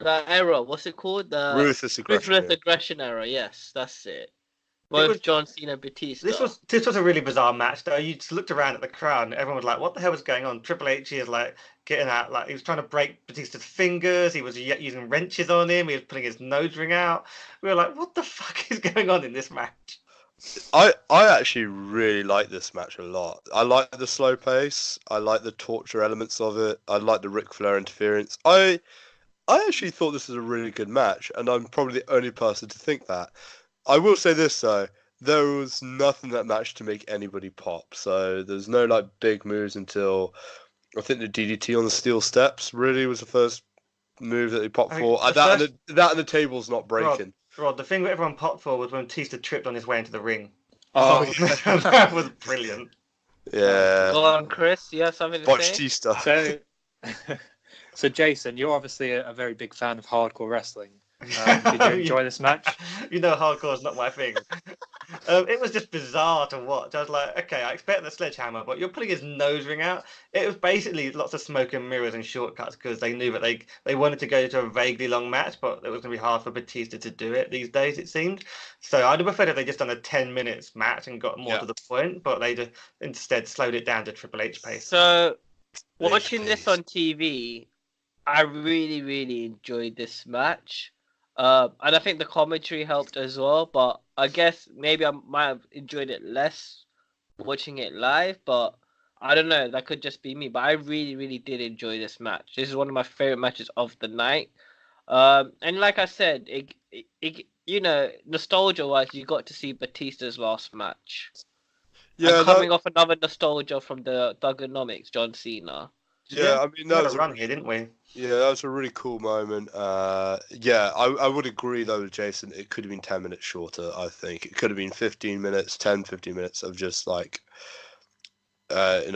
the era. What's it called? The Ruthless aggression era. Yes, that's it. Both John Cena and Batista. This was a really bizarre match though. You just looked around at the crowd and everyone was like, "What the hell was going on?" Triple H is like getting out, like he was trying to break Batista's fingers. He was using wrenches on him. He was putting his nose ring out. We were like, "What the fuck is going on in this match?" I actually really like this match a lot. I like the slow pace. I like the torture elements of it. I like the Ric Flair interference. I actually thought this was a really good match, and I'm probably the only person to think that. I will say this though, there was nothing that match to make anybody pop. So there's no like big moves until I think the DDT on the steel steps really was the first move that they popped for. That and the table's not breaking. Rod, the thing that everyone popped for was when Batista tripped on his way into the ring. Oh, that was brilliant. Yeah. Go on, Chris. You have something to say? Batista. So Jason, you're obviously a very big fan of hardcore wrestling. Did you enjoy this match? You know, hardcore is not my thing. It was just bizarre to watch. I was like, okay, I expect the sledgehammer, but you're putting his nose ring out. It was basically lots of smoke and mirrors and shortcuts because they knew that they wanted to go to a vaguely long match, but it was going to be hard for Batista to do it these days, it seemed. So I'd have preferred if they just done a 10 minutes match and got more to the point, but they just instead slowed it down to Triple H pace. So watching this on TV, I really, really enjoyed this match. And I think the commentary helped as well, but I guess maybe I might have enjoyed it less watching it live, but I don't know, that could just be me. But I really, really did enjoy this match. This is one of my favorite matches of the night. And like I said, it you know, nostalgia-wise, you got to see Batista's last match. Yeah, and coming off another nostalgia from the Thugonomics, John Cena. Yeah, I mean, that was a run here, didn't we? Yeah, that was a really cool moment. Yeah, I would agree though with Jason. It could have been 10 minutes shorter, I think. It could have been 15 minutes, 15 minutes of just like,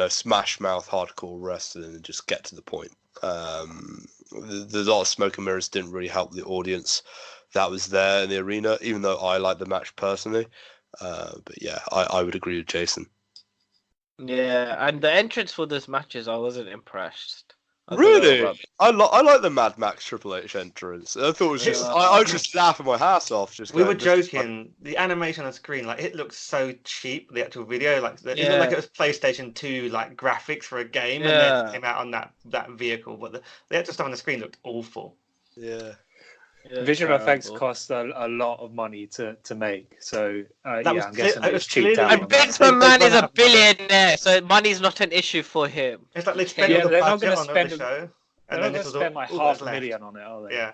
smash mouth hardcore wrestling and just get to the point. The lot of smoke and mirrors didn't really help the audience that was there in the arena, even though I liked the match personally. But yeah, I would agree with Jason. Yeah, and the entrance for this matches, I wasn't impressed. Really? I like the Mad Max Triple H entrance. I thought it was just I was just laughing my ass off. We were joking. The animation on screen, like it looked so cheap. The actual video, like it looked like it was PlayStation 2 like graphics for a game, and then it came out on that vehicle. But the actual stuff on the screen looked awful. Yeah. Visual effects cost a lot of money to make, so I'm guessing it was cheap. And Vince McMahon is a billionaire, so money's not an issue for him. It's like they spent all the budget on the show, and then they spend like $500,000 on it, are they? Yeah.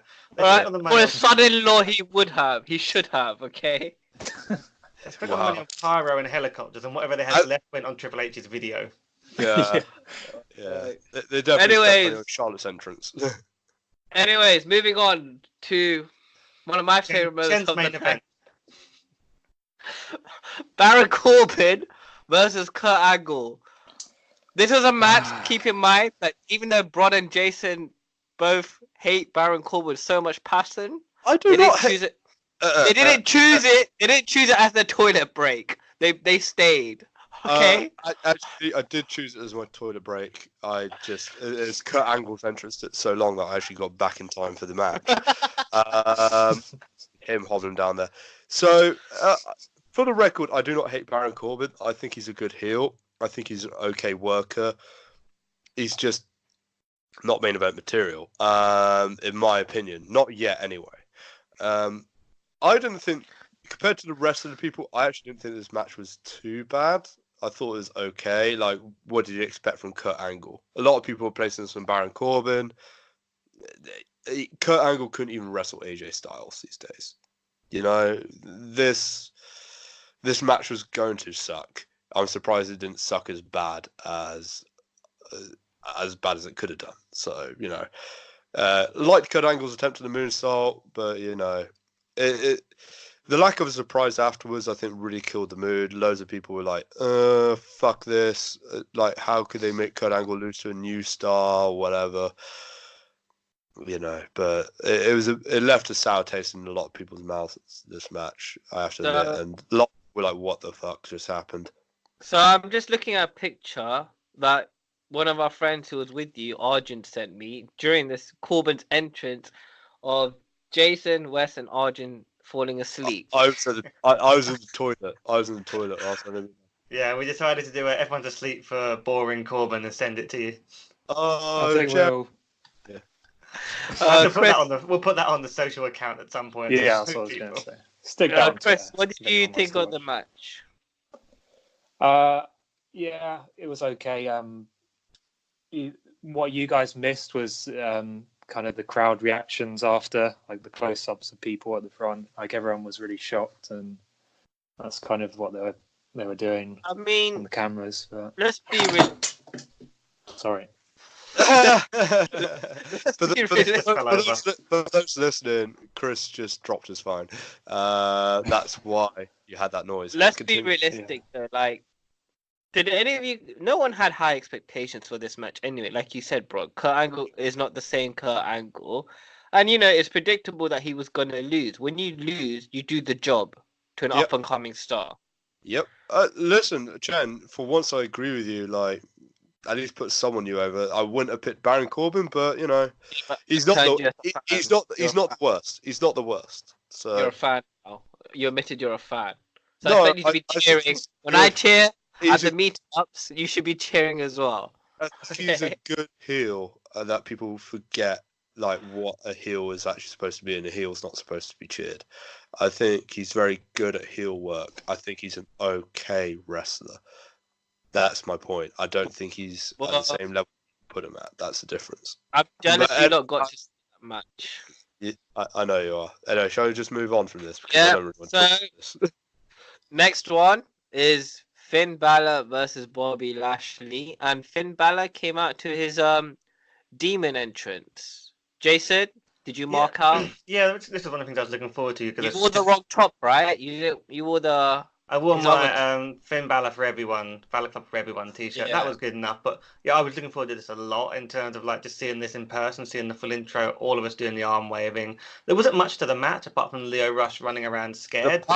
For his son-in-law, he should have. Okay. They spent all the money on pyro and helicopters, and whatever they had left went on Triple H's video. Yeah. Yeah. They definitely spent money on Charlotte's entrance. Anyways, moving on to one of my favorite moments of the event. Baron Corbin versus Kurt Angle. This was a match, keep in mind, that even though Bron and Jason both hate Baron Corbin with so much passion, I do not choose it. They didn't choose it. They didn't choose it as the toilet break. They stayed. Okay. I did choose it as my toilet break. It's Kurt Angle's entrance took so long that I actually got back in time for the match. Him hobbling down there. So, for the record, I do not hate Baron Corbin. I think he's a good heel. I think he's an okay worker. he's just not main event material. In my opinion, not yet anyway. I didn't think, compared to the rest of the people, I actually didn't think this match was too bad. I thought it was okay. Like, what did you expect from Kurt Angle? A lot of people were placing this on Baron Corbin. Kurt Angle couldn't even wrestle AJ Styles these days. You know, this match was going to suck. I'm surprised it didn't suck as bad as it could have done. So, you know, liked Kurt Angle's attempt at the moonsault, but, you know, the lack of a surprise afterwards, I think, really killed the mood. Loads of people were like, fuck this. Like, how could they make Kurt Angle lose to a new star or whatever? You know, but it left a sour taste in a lot of people's mouths, this match, I have to admit. And a lot of people were like, what the fuck just happened? So I'm just looking at a picture that one of our friends who was with you, Arjun, sent me during this Corbin's entrance of Jason, Wes, and Arjun falling asleep. I was in the toilet. I was in the toilet last time. Yeah, we decided to do it. Everyone's asleep for boring Corbin and send it to you. Oh, I think we'll... We'll put that on the social account at some point. Yeah, that's what I was going to say. Stick that on Chris, Twitter. what did you think of the match? Yeah, it was okay. What you guys missed was kind of the crowd reactions after, like the close-ups of people at the front. Like everyone was really shocked, and that's kind of what they were doing. I mean, on the cameras. But... let's be real. Sorry. For those listening, Chris just dropped his phone. That's why you had that noise. Let's be realistic, though. Like, did any of you? No one had high expectations for this match anyway. Like you said, bro, Kurt Angle is not the same Kurt Angle, and you know it's predictable that he was gonna lose. When you lose, you do the job to an up and coming star. Yep. Listen, Chen. For once, I agree with you. Like, at least put someone new over. I wouldn't have picked Baron Corbin, but you know, he's not the worst. He's not the worst. So you're a fan now. You admitted you're a fan. So no, I expect you to be cheering. When I cheer at the meetups, you should be cheering as well. He's a good heel, that people forget like what a heel is actually supposed to be, and a heel's not supposed to be cheered. I think he's very good at heel work. I think he's an okay wrestler. That's my point. I don't think he's at the same level you put him at. That's the difference. I'm jealous you lot got to see that match. Yeah, I know you are. Anyway, shall we just move on from this? Next one is Finn Balor versus Bobby Lashley. And Finn Balor came out to his demon entrance. Jason, did you mark out? Yeah, this is one of the things I was looking forward to. You wore the wrong top, right? You wore the... I wore my Finn Balor for Everyone, Balor Club for Everyone t-shirt. Yeah. That was good enough. But yeah, I was looking forward to this a lot in terms of like just seeing this in person, seeing the full intro, all of us doing the arm waving. There wasn't much to the match apart from Leo Rush running around scared.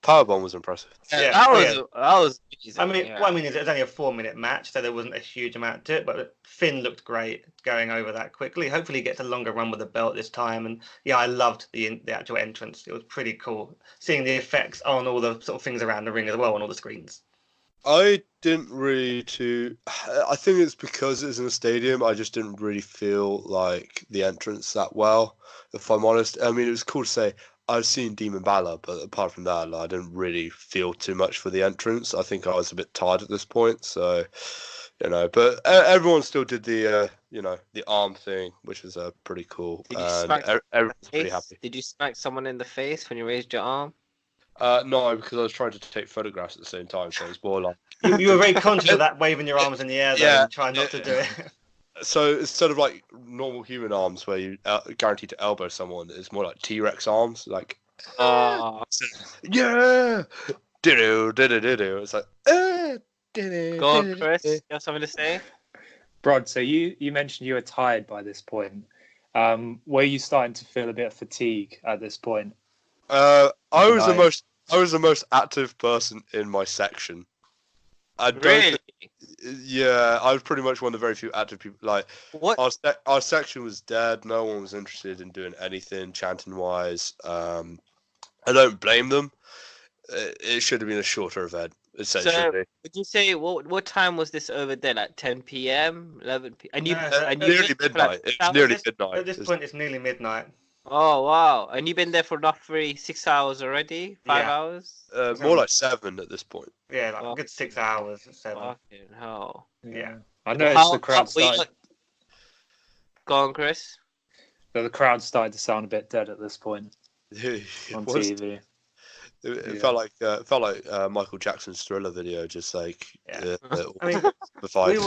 Powerbomb was impressive. Yeah, that was amazing. I mean, what I mean is it was only a 4-minute match, so there wasn't a huge amount to it. But Finn looked great going over that quickly. Hopefully, he gets a longer run with the belt this time. And yeah, I loved the actual entrance. It was pretty cool seeing the effects on all the sort of things around the ring as well on all the screens. I didn't really I think it's because it's in a stadium. I just didn't really feel like the entrance that well, if I'm honest. I mean, it was cool to say I've seen Demon Balor, but apart from that, like, I didn't really feel too much for the entrance. I think I was a bit tired at this point, so you know. But everyone still did the the arm thing, which was pretty cool. Everyone's pretty happy. Did you smack someone in the face when you raised your arm? No, because I was trying to take photographs at the same time, so it's more like you were very conscious of that, waving your arms in the air, though, and trying not to do it. So instead of like normal human arms where you guaranteed to elbow someone, it's more like T-Rex arms, like yeah, do. It's like Go on, Chris. You have something to say? Brod, so you mentioned you were tired by this point. Were you starting to feel a bit of fatigue at this point? I was the most active person in my section. Really? Yeah, I was pretty much one of the very few active people. Like, what? Our section was dead. No one was interested in doing anything chanting wise. I don't blame them. It should have been a shorter event. essentially. Would you say what time was this over there? Like 10 p.m., 11 p.m. And you No, and you Nearly midnight. It's nearly midnight. At this point, it's nearly midnight. Oh wow! And you've been there for roughly 6 hours already? 5 hours? More like 7 at this point. Yeah, like a good 6 hours, 7. Fucking hell! Yeah. I noticed the crowd started. Go on, Chris. The crowd started to sound a bit dead at this point It on was- TV. It felt like Michael Jackson's Thriller video, just like Yeah. I mean, the fight.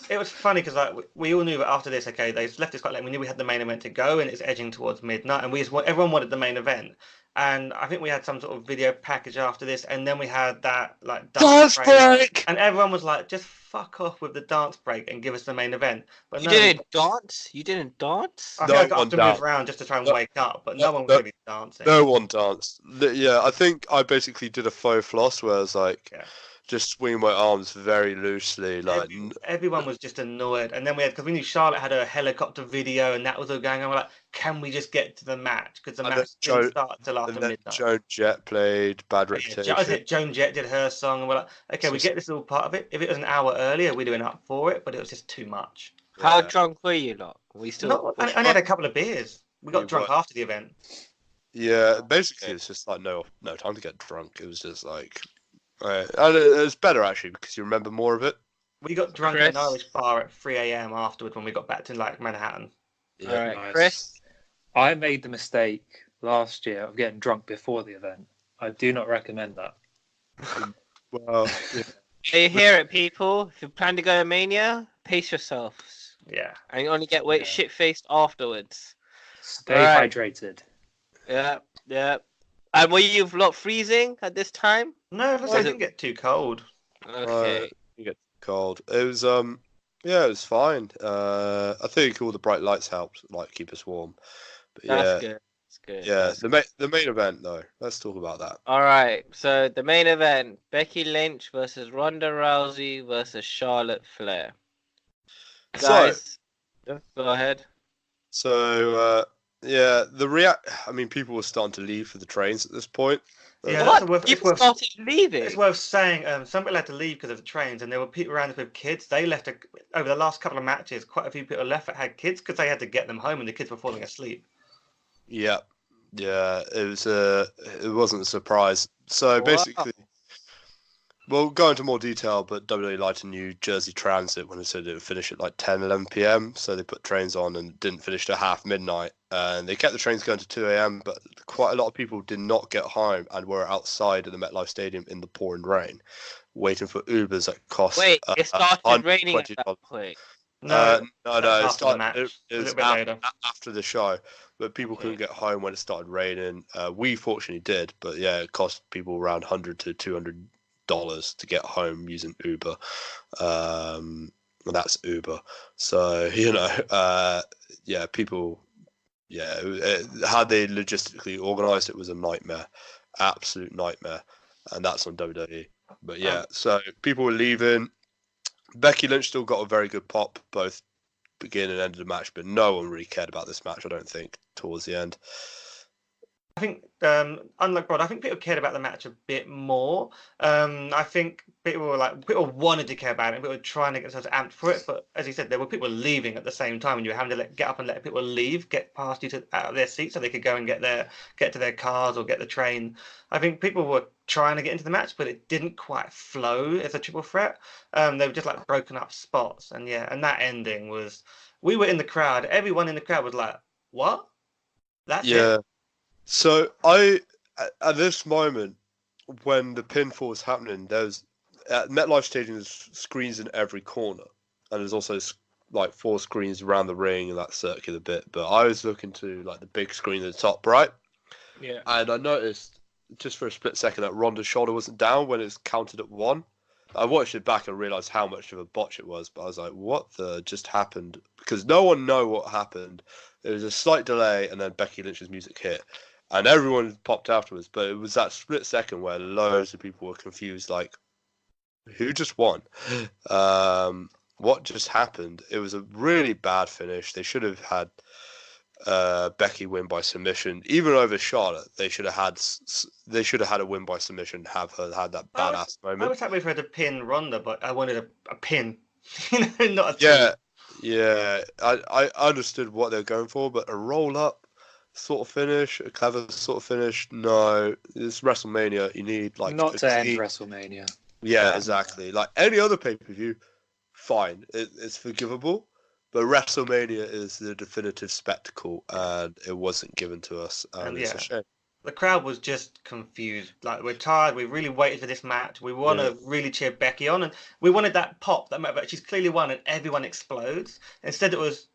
It was funny because like we all knew that after this, okay, they left us quite late. We knew we had the main event to go, and it's edging towards midnight, and everyone wanted the main event. And I think we had some sort of video package after this, and then we had that like Dance break, and everyone was like, "Just fuck off with the dance break and give us the main event." But you didn't dance. You didn't dance. I think I got to move around just to try and wake up, but no one was really dancing. No one danced. Yeah, I think I basically did a faux floss where I was like, just swinging my arms very loosely, like everyone was just annoyed. And then because we knew Charlotte had a helicopter video, and that was all going on. We're like, can we just get to the match? Because the match didn't start till after midnight. Joan Jett played Bad Reputation. Joan Jett did her song, and we're like, okay, we get this all part of it. If it was an hour earlier, we'd have been up for it, but it was just too much. How drunk were you, lot? Were you still? I only had a couple of beers. We got drunk after the event. Yeah, basically, it's just like no time to get drunk. It was just like. And it was better actually because you remember more of it. We got drunk at an Irish bar at 3 a.m. afterward when we got back to like Manhattan. Yeah, all right, nice. Chris. I made the mistake last year of getting drunk before the event. I do not recommend that. Well, you hear it, people. If you plan to go to Mania, pace yourselves. Yeah, and you only get shit faced afterwards. Stay hydrated. Yeah. And were you lot freezing at this time? No, I didn't get too cold. Okay. You get cold. It was it was fine. I think all the bright lights helped, like keep us warm. But That's good. That's good. Yeah, the main event though. Let's talk about that. All right. So the main event: Becky Lynch versus Ronda Rousey versus Charlotte Flair. Guys, go ahead. So. I mean, people were starting to leave for the trains at this point. Yeah, people started leaving. It's worth saying some people had to leave because of the trains, and there were people around with kids. They left over the last couple of matches. Quite a few people left that had kids because they had to get them home, and the kids were falling asleep. Yeah, it wasn't a surprise. So basically, we'll go into more detail, but WWE lied to New Jersey Transit when they said it would finish at like 10, 11 p.m. So they put trains on and didn't finish till half midnight. And they kept the trains going to 2 a.m., but quite a lot of people did not get home and were outside of the MetLife Stadium in the pouring rain, waiting for Ubers that cost. Wait, it started raining at that point. No. It was after the show, but people couldn't get home when it started raining. We fortunately did, but yeah, it cost people around $100 to $200 to get home using Uber. And that's Uber. So people. Yeah, how they logistically organised it was a nightmare, absolute nightmare, and that's on WWE. But yeah, so people were leaving. Becky Lynch still got a very good pop, both beginning and end of the match, but no one really cared about this match, I don't think, towards the end. I think, unlike Rod, I think people cared about the match a bit more. I think people wanted to care about it. People were trying to get themselves amped for it. But as you said, there were people leaving at the same time, and you were having to get up and let people leave, get past you out of their seats so they could go and get to their cars or get the train. I think people were trying to get into the match, but it didn't quite flow as a triple threat. They were just like broken up spots, and that ending was. We were in the crowd. Everyone in the crowd was like, "What? That's it." So at this moment, when the pinfall was happening, there's at MetLife Stadium, there's screens in every corner, and there's also like 4 screens around the ring and that circular bit. But I was looking to like the big screen at the top right, and I noticed just for a split second that Ronda's shoulder wasn't down when it's counted at 1. I watched it back and realized how much of a botch it was, but I was like, "What the just happened?" Because no one knew what happened. There was a slight delay, and then Becky Lynch's music hit. And everyone popped afterwards, but it was that split second where loads of people were confused, like, who just won? What just happened? It was a really bad finish. They should have had Becky win by submission, even over Charlotte. They should have had a win by submission. Have her had that badass I moment. was happy for her to pin Ronda, but I wanted a pin, not a Yeah, yeah. I understood what they were going for, but a roll up sort of finish, a clever sort of finish. No, it's WrestleMania. You need like Not a to end clean- WrestleMania. Yeah, exactly. Like any other pay-per-view, fine, it's forgivable. But WrestleMania is the definitive spectacle, and it wasn't given to us, and it's a shame. The crowd was just confused. Like, we're tired. We really waited for this match. We want to really cheer Becky on, and we wanted that pop. That she's clearly won, and everyone explodes. Instead, it was,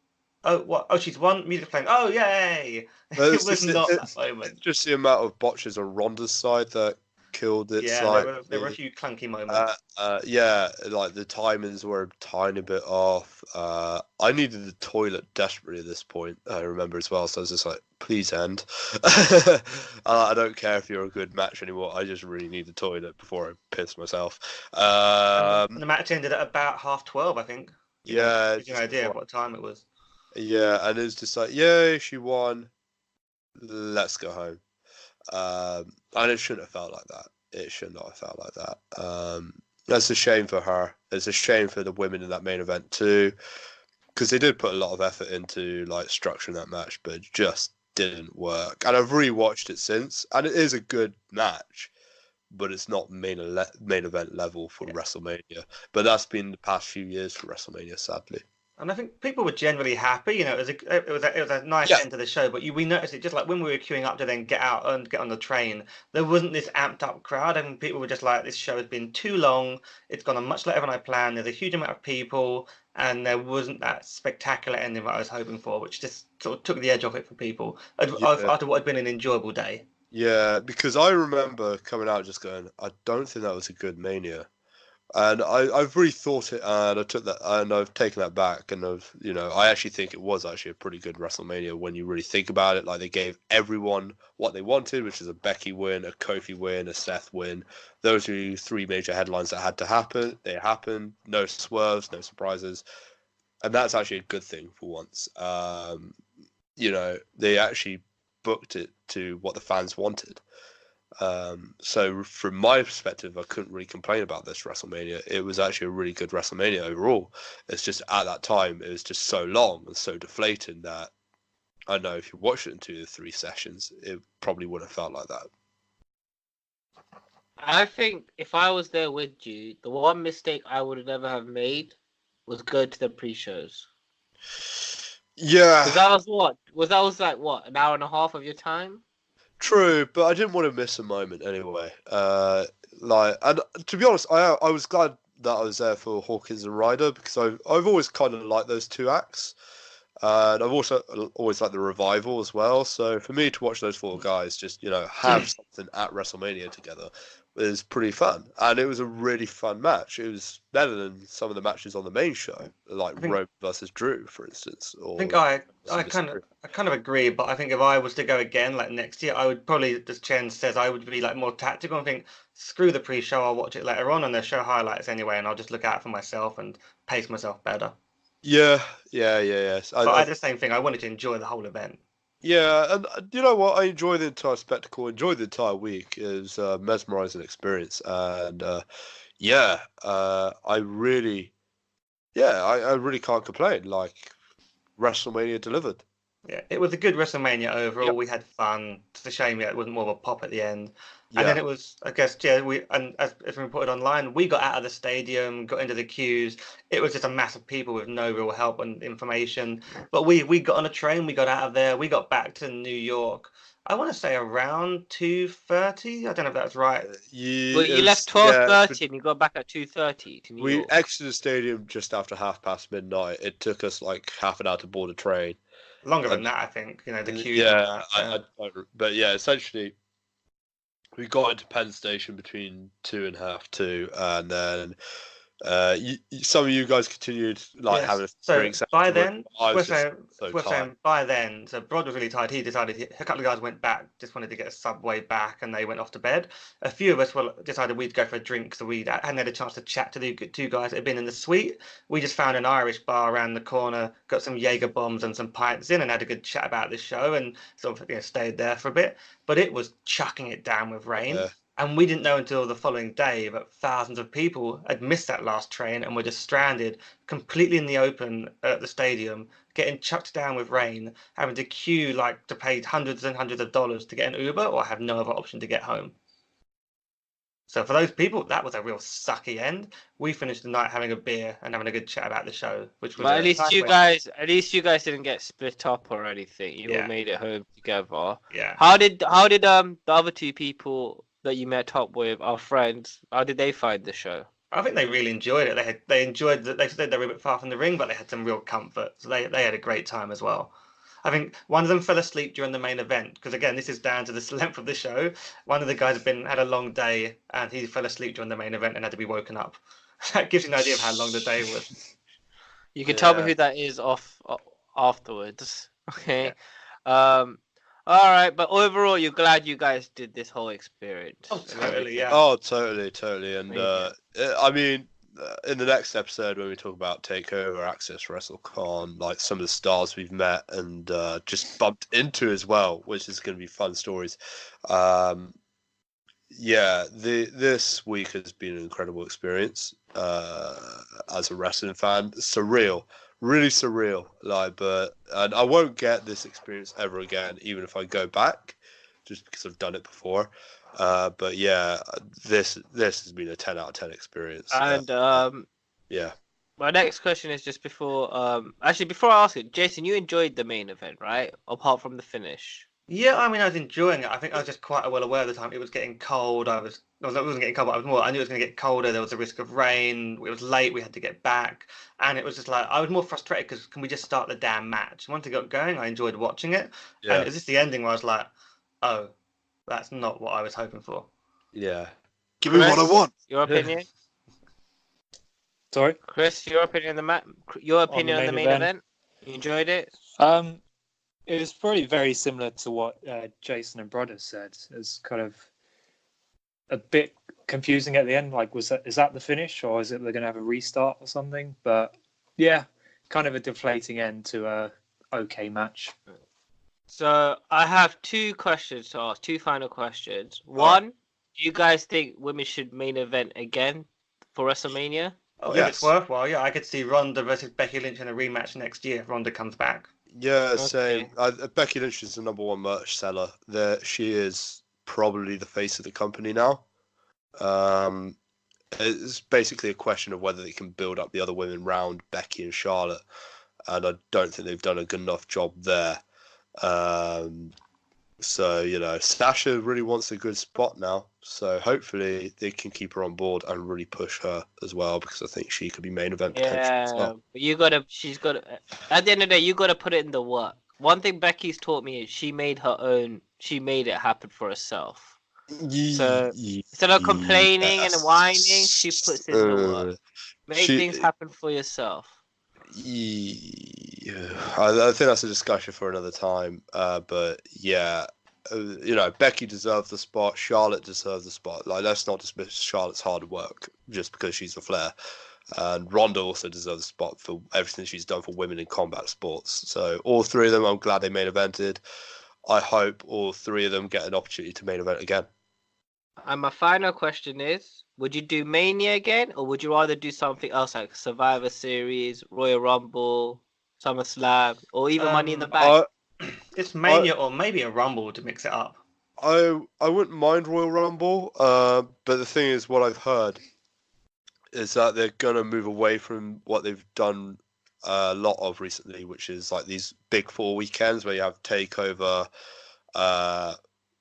oh, what? Oh, she's won. Music playing. Oh, yay! Well, It was not that moment. Just the amount of botches on Ronda's side that killed it. Yeah, there were a few clunky moments. Yeah, like the timings were a tiny bit off. I needed the toilet desperately at this point. I remember as well, so I was just like, "Please end." I don't care if you're a good match anymore. I just really need the toilet before I piss myself. And the match ended at about 12:30, I think. Yeah, gives you an idea of what time it was. Yeah, and it's just like, yay, she won. Let's go home. And it shouldn't have felt like that. It should not have felt like that. That's a shame for her. It's a shame for the women in that main event too, because they did put a lot of effort into like structuring that match, but it just didn't work. And I've rewatched it since, and it is a good match, but it's not main event level for WrestleMania. But that's been the past few years for WrestleMania, sadly. And I think people were generally happy. It was a nice end to the show. But we noticed it just like when we were queuing up to then get out and get on the train. There wasn't this amped up crowd. I mean, people were just like, this show has been too long. It's gone on much later than I planned. There's a huge amount of people, and there wasn't that spectacular ending that I was hoping for, which just sort of took the edge off it for people after what had been an enjoyable day. Yeah, because I remember coming out just going, I don't think that was a good Mania. And I've rethought it, and I took that, and I've taken that back, and I actually think it was actually a pretty good WrestleMania when you really think about it. Like, they gave everyone what they wanted, which is a Becky win, a Kofi win, a Seth win. Those are three major headlines that had to happen. They happened. No swerves, no surprises, and that's actually a good thing for once. They actually booked it to what the fans wanted. So from my perspective, I couldn't really complain about this WrestleMania. It was actually a really good WrestleMania overall. It's just at that time, it was just so long and so deflating that I know if you watched it in 2 to 3 sessions, it probably would have felt like that. I think if I was there with you, the one mistake I would never have made was go to the pre-shows. Yeah. Because that was what? That was like what, an hour and a half of your time? True, but I didn't want to miss a moment anyway. And to be honest, I was glad that I was there for Hawkins and Ryder, because I've always kind of liked those two acts, and I've also always liked the Revival as well. So for me to watch those 4 guys just have something at WrestleMania together was pretty fun, and it was a really fun match. It was better than some of the matches on the main show, like Roman versus Drew, for instance. I think I kind of agree, but I think if I was to go again, like next year, I would probably, as Chen says, I would be like more tactical and think, screw the pre-show, I'll watch it later on, and they'll show highlights anyway, and I'll just look out for myself and pace myself better. Yeah. But I did the same thing. I wanted to enjoy the whole event. Yeah, and you know what? I enjoy the entire spectacle. Enjoy the entire week. It was a mesmerizing experience, and I really can't complain. Like, WrestleMania delivered. Yeah, it was a good WrestleMania overall. Yep. We had fun. It's a shame it wasn't more of a pop at the end. Yeah. And then it was, I guess, as we reported online, we got out of the stadium, got into the queues. It was just a mass of people with no real help and information. But we got on a train, we got out of there, we got back to New York. I want to say around 2:30. I don't know if that's right. But you left 12:30 and you got back at 2:30 to New York. We exited the stadium just after midnight. It took us like half an hour to board a train. Longer than that, I think. The queue. Yeah, but yeah, essentially, we got into Penn Station between 2 and 2:30, and then Some of you guys continued like Yes. having a So drinks by afterwards. then, I we're was just saying, so we're tired. saying by then, so Brod was really tired. He decided a couple of guys went back, just wanted to get a subway back, and they went off to bed. A few of us decided we'd go for a drink, so we hadn't had a chance to chat to the two guys that had been in the suite. We just found an Irish bar around the corner, got some Jaeger bombs and some pints in, and had a good chat about the show, and sort of stayed there for a bit. But it was chucking it down with rain. Yeah. And we didn't know until the following day that thousands of people had missed that last train and were just stranded completely in the open at the stadium, getting chucked down with rain, having to queue like to pay hundreds and hundreds of dollars to get an Uber or have no other option to get home. So for those people, that was a real sucky end. We finished the night having a beer and having a good chat about the show, which was But at nice least you guys didn't get split up or anything. You all Yeah. made it home together. Yeah. How did the other two people that you met up with, our friends, how did they find the show? I think they really enjoyed it. They enjoyed that. They said they were a bit far from the ring, but they had some real comfort. So they had a great time as well. I think one of them fell asleep during the main event because again, this is down to the length of the show. One of the guys had a long day and he fell asleep during the main event and had to be woken up. That gives you an idea of how long the day was. You can tell me who that is afterwards. Okay. All right, but overall, you're glad you guys did this whole experience. Oh, totally, yeah. Oh, totally. And I mean, in the next episode when we talk about Takeover, Axxess, Wrestlecon, like some of the stars we've met and just bumped into as well, which is going to be fun stories. This week has been an incredible experience as a wrestling fan. Surreal. Really surreal, and I won't get this experience ever again, even if I go back, just because I've done it before. But yeah, this has been a 10 out of 10 experience. And yeah. My next question is just before before I ask it, Jason, you enjoyed the main event, right? Apart from the finish. Yeah, I mean, I was enjoying it. I think I was just quite well aware of the time. It was getting cold. I wasn't getting cold, but I knew it was going to get colder. There was a risk of rain. It was late. We had to get back. And it was just like, I was more frustrated because can we just start the damn match? Once it got going, I enjoyed watching it. Yeah. And it was just the ending where I was like, oh, that's not what I was hoping for. Yeah. Give me what I want. Your opinion? Sorry? Chris, your opinion on the main event? You enjoyed it? It was probably very similar to what Jason and Brothers said. It's kind of a bit confusing at the end. Like, is that the finish, or is it they're going to have a restart or something? But yeah, kind of a deflating end to a okay match. So I have two questions to ask. Two final questions. One, do you guys think women should main event again for WrestleMania? Oh, yes. If it's worthwhile, yeah, I could see Ronda versus Becky Lynch in a rematch next year if Ronda comes back. Yeah, Okay. same. Becky Lynch is the #1 merch seller. She is probably the face of the company now. It's basically a question of whether they can build up the other women round Becky and Charlotte, and I don't think they've done a good enough job there. So, Sasha really wants a good spot now. So hopefully they can keep her on board and really push her as well, because I think she could be main event potential as well. But at the end of the day, you gotta put it in the work. One thing Becky's taught me is she made it happen for herself. So instead of complaining and whining, she puts in the work. Make things happen for yourself. Yeah, I think that's a discussion for another time. But yeah, Becky deserved the spot. Charlotte deserved the spot. Like, let's not dismiss Charlotte's hard work just because she's a Flair. And Ronda also deserves the spot for everything she's done for women in combat sports. So all three of them, I'm glad they main evented. I hope all three of them get an opportunity to main event again. And my final question is, would you do Mania again, or would you rather do something else like Survivor Series, Royal Rumble, SummerSlam, or even Money in the Bank? It's Mania or maybe a Rumble to mix it up. I wouldn't mind Royal Rumble, but the thing is, what I've heard is that they're going to move away from what they've done a lot of recently, which is like these Big Four weekends where you have Takeover,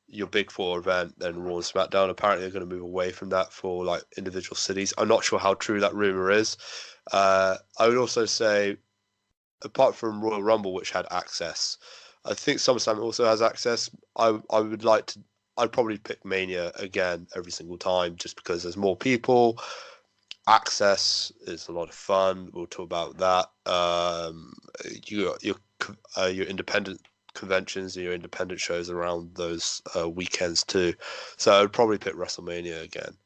your Big Four event, then Raw and SmackDown. Apparently they're going to move away from that for like individual cities. I'm not sure how true that rumor is. I would also say, apart from Royal Rumble, which had Axxess, I think SummerSlam also has Axxess. I'd probably pick Mania again every single time, just because there's more people. Axxess is a lot of fun. We'll talk about that. You got your independent conventions and your independent shows around those weekends too. So I'd probably pick WrestleMania again,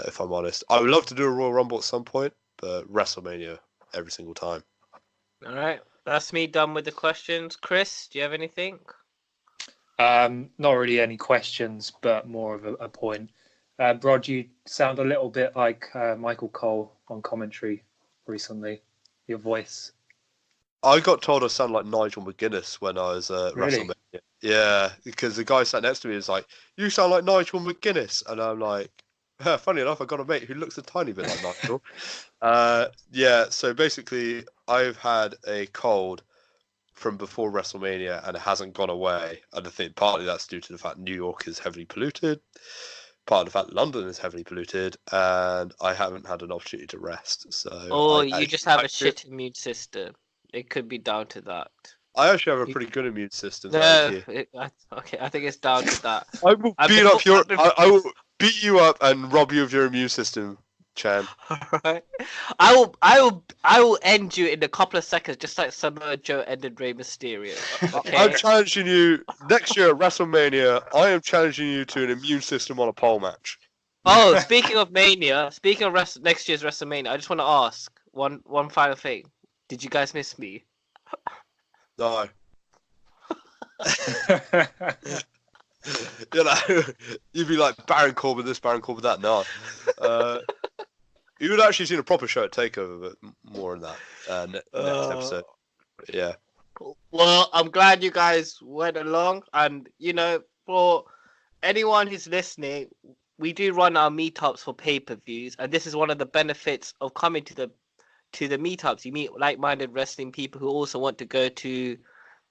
if I'm honest. I would love to do a Royal Rumble at some point, but WrestleMania every single time. All right, that's me done with the questions. Chris, do you have anything? Not really any questions, but more of a point. Rod, you sound a little bit like Michael Cole on commentary recently. Your voice. I got told I sound like Nigel McGuinness when I was at Really? WrestleMania. Yeah, because the guy sat next to me was like, "You sound like Nigel McGuinness," and I'm like, funny enough, I got a mate who looks a tiny bit like Nigel. Yeah, so basically, I've had a cold from before WrestleMania and it hasn't gone away. And I think partly that's due to the fact New York is heavily polluted, part of the fact London is heavily polluted, and I haven't had an opportunity to rest. So, Or you just have a shit immune system. It could be down to that. I actually have a pretty good immune system. No, okay, I think it's down to that. I will beat up your. I will beat you up and rob you of your immune system, Chan. Alright. I will end you in a couple of seconds, just like Samoa Joe ended Rey Mysterio. Okay? I'm challenging you next year at WrestleMania. I am challenging you to an immune system on a pole match. Oh, speaking of next year's WrestleMania, I just want to ask one final thing. Did you guys miss me? No. You know, you'd be like Baron Corbin this, Baron Corbin that. No. You would actually seen a proper show at Takeover, but more on that next episode. Yeah. Well, I'm glad you guys went along, and for anyone who's listening, we do run our meetups for pay-per-views, and this is one of the benefits of coming to the meetups. You meet like-minded wrestling people who also want to go to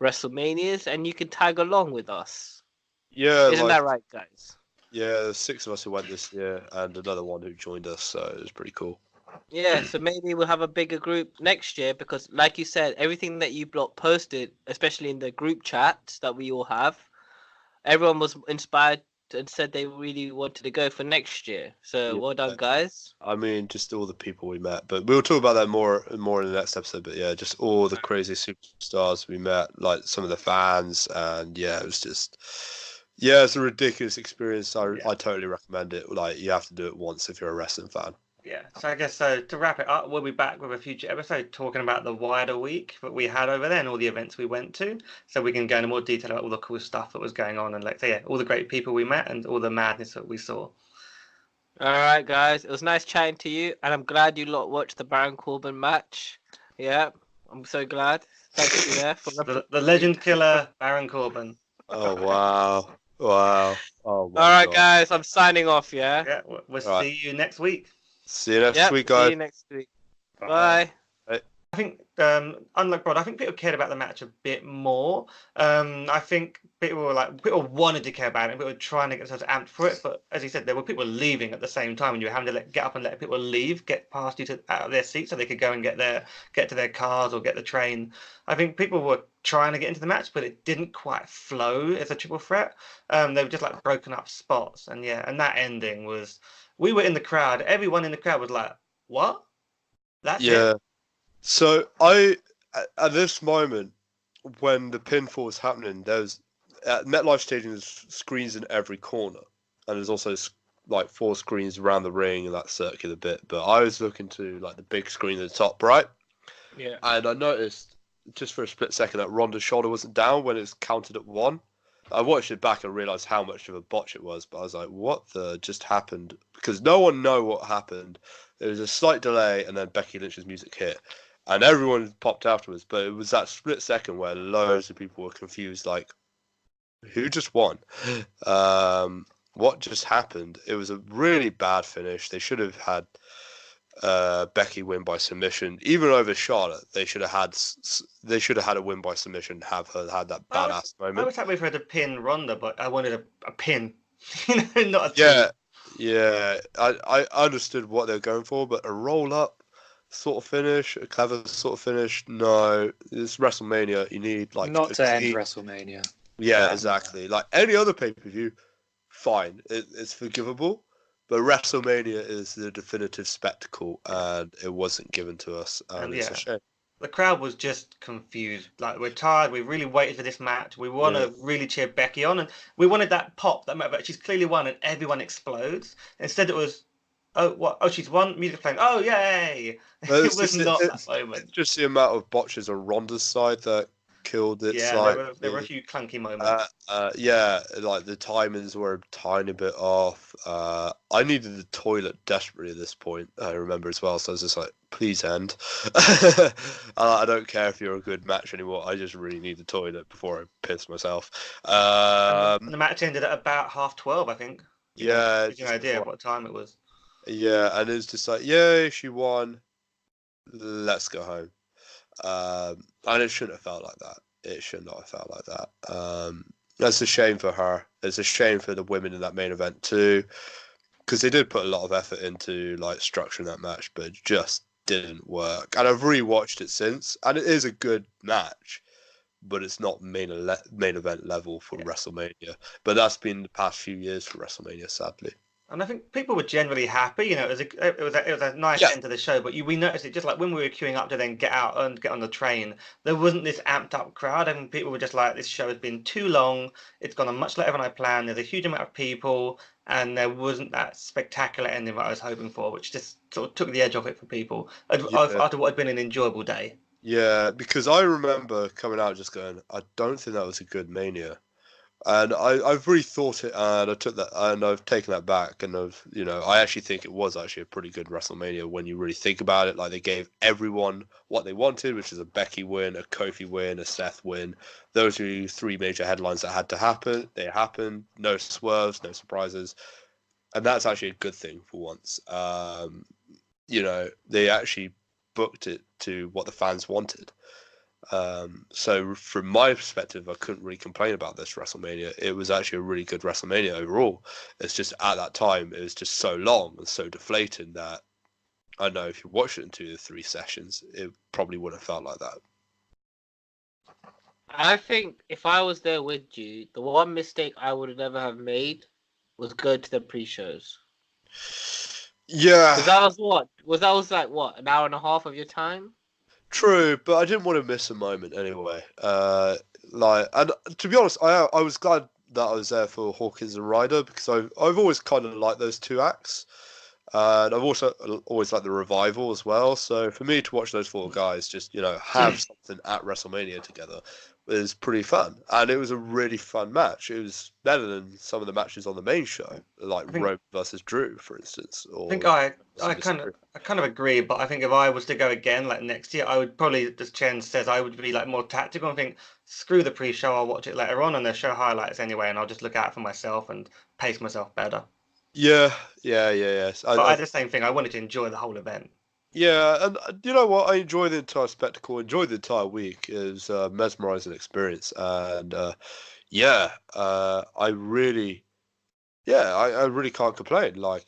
WrestleManias, and you can tag along with us. Yeah, isn't that right, guys? Yeah, there's 6 of us who went this year, and another one who joined us, so it was pretty cool. Yeah, so maybe we'll have a bigger group next year, because like you said, everything that you posted, especially in the group chats that we all have, everyone was inspired and said they really wanted to go for next year. So well done, guys. I mean, just all the people we met, but we'll talk about that more in the next episode. But yeah, just all the crazy superstars we met, like some of the fans, and yeah, it was just, yeah, it's a ridiculous experience. I totally recommend it. Like, you have to do it once if you're a wrestling fan. Yeah, so I guess to wrap it up, we'll be back with a future episode talking about the wider week that we had over there and all the events we went to, so we can go into more detail about all the cool stuff that was going on and all the great people we met and all the madness that we saw. All right, guys, it was nice chatting to you, and I'm glad you lot watched the Baron Corbin match. Yeah, I'm so glad. Thank you there for the legend killer Baron Corbin. Oh wow. Wow. Oh my All right, God. Guys, I'm signing off, yeah? Yeah, we'll see you next week. See you next week, guys. See you next week. Bye. I think, unlike Rod, I think people cared about the match a bit more. I think people wanted to care about it. People were trying to get themselves amped for it. But as you said, there were people leaving at the same time, and you were having to get up and let people leave, get past you out of their seats so they could go and get to their cars or get the train. I think people were trying to get into the match, but it didn't quite flow as a triple threat. They were just like broken up spots, and that ending was. We were in the crowd. Everyone in the crowd was like, "What? That's it." So at this moment, when the pinfall was happening, there's at MetLife Stadium, there's screens in every corner, and there's also like 4 screens around the ring and that circular bit. But I was looking to like the big screen at the top right, and I noticed just for a split second that Ronda's shoulder wasn't down when it was counted at 1. I watched it back and realized how much of a botch it was, but I was like, "What the just happened?" Because no one knew what happened. There was a slight delay, and then Becky Lynch's music hit. And everyone popped afterwards, but it was that split second where loads of people were confused, like, who just won? What just happened? It was a really bad finish. They should have had Becky win by submission, even over Charlotte. They should have had a win by submission. Have her had that badass moment. I was happy for her to pin Ronda, but I wanted a pin, not a pin. Yeah. I understood what they were going for, but a roll up sort of finish, a clever sort of finish. No, it's WrestleMania. You need like not to end WrestleMania. Yeah, exactly. Like any other pay-per-view, fine, it's forgivable. But WrestleMania is the definitive spectacle, and it wasn't given to us, and it's a shame. The crowd was just confused. Like, we're tired. We really waited for this match. We want to really cheer Becky on, and we wanted that pop, that moment. She's clearly won, and everyone explodes. Instead, it was, oh, what? Oh, she's won. Music playing. Oh, yay! It was not that moment. Just the amount of botches on Ronda's side that killed it. Yeah, there were a few clunky moments. Yeah, like the timings were a tiny bit off. I needed the toilet desperately at this point, I remember as well. So I was just like, please end. I don't care if you're a good match anymore. I just really need the toilet before I piss myself. And the match ended at about 12:30, I think. Yeah. Gives you an idea of what time it was. Yeah, and it's just like, yay, she won. Let's go home. And it shouldn't have felt like that. It should not have felt like that. That's a shame for her. It's a shame for the women in that main event too, because they did put a lot of effort into like structuring that match, but it just didn't work. And I've rewatched it since, and it is a good match, but it's not main event level for WrestleMania. But that's been the past few years for WrestleMania, sadly. And I think people were generally happy. You know, it was a nice end to the show. But we noticed it just like when we were queuing up to then get out and get on the train. There wasn't this amped up crowd. I mean, people were just like, this show has been too long. It's gone on much later than I planned. There's a huge amount of people, and there wasn't that spectacular ending that I was hoping for, which just sort of took the edge off it for people after what had been an enjoyable day. Yeah, because I remember coming out just going, I don't think that was a good Mania. And I've rethought it, and I took that, and I've taken that back, and I actually think it was actually a pretty good WrestleMania when you really think about it. Like, they gave everyone what they wanted, which is a Becky win, a Kofi win, a Seth win. Those are three major headlines that had to happen. They happened. No swerves, no surprises, and that's actually a good thing for once. They actually booked it to what the fans wanted. So from my perspective, I couldn't really complain about this WrestleMania. It was actually a really good WrestleMania overall. It's just at that time, it was just so long and so deflating that I know if you watched it in 2 to 3 sessions, it probably wouldn't have felt like that. I think if I was there with you, the one mistake I would never have made was go to the pre-shows. Yeah. Because that was like what, an hour and a half of your time? True, but I didn't want to miss a moment anyway. And to be honest, I was glad that I was there for Hawkins and Ryder, because I've always kind of liked those two acts, and I've also always liked the Revival as well. So for me to watch those 4 guys just have something at WrestleMania together was pretty fun, and it was a really fun match. It was better than some of the matches on the main show, like Roman versus Drew, for instance. I think I kind of agree, but I think if I was to go again, like next year, I would probably, as Chen says, I would be like more tactical and think, screw the pre-show, I'll watch it later on, and they'll show highlights anyway, and I'll just look out for myself and pace myself better. Yeah. But I did the same thing. I wanted to enjoy the whole event. Yeah, and you know what? I enjoyed the entire spectacle. Enjoyed the entire week. It was a mesmerizing experience, and I really can't complain. Like,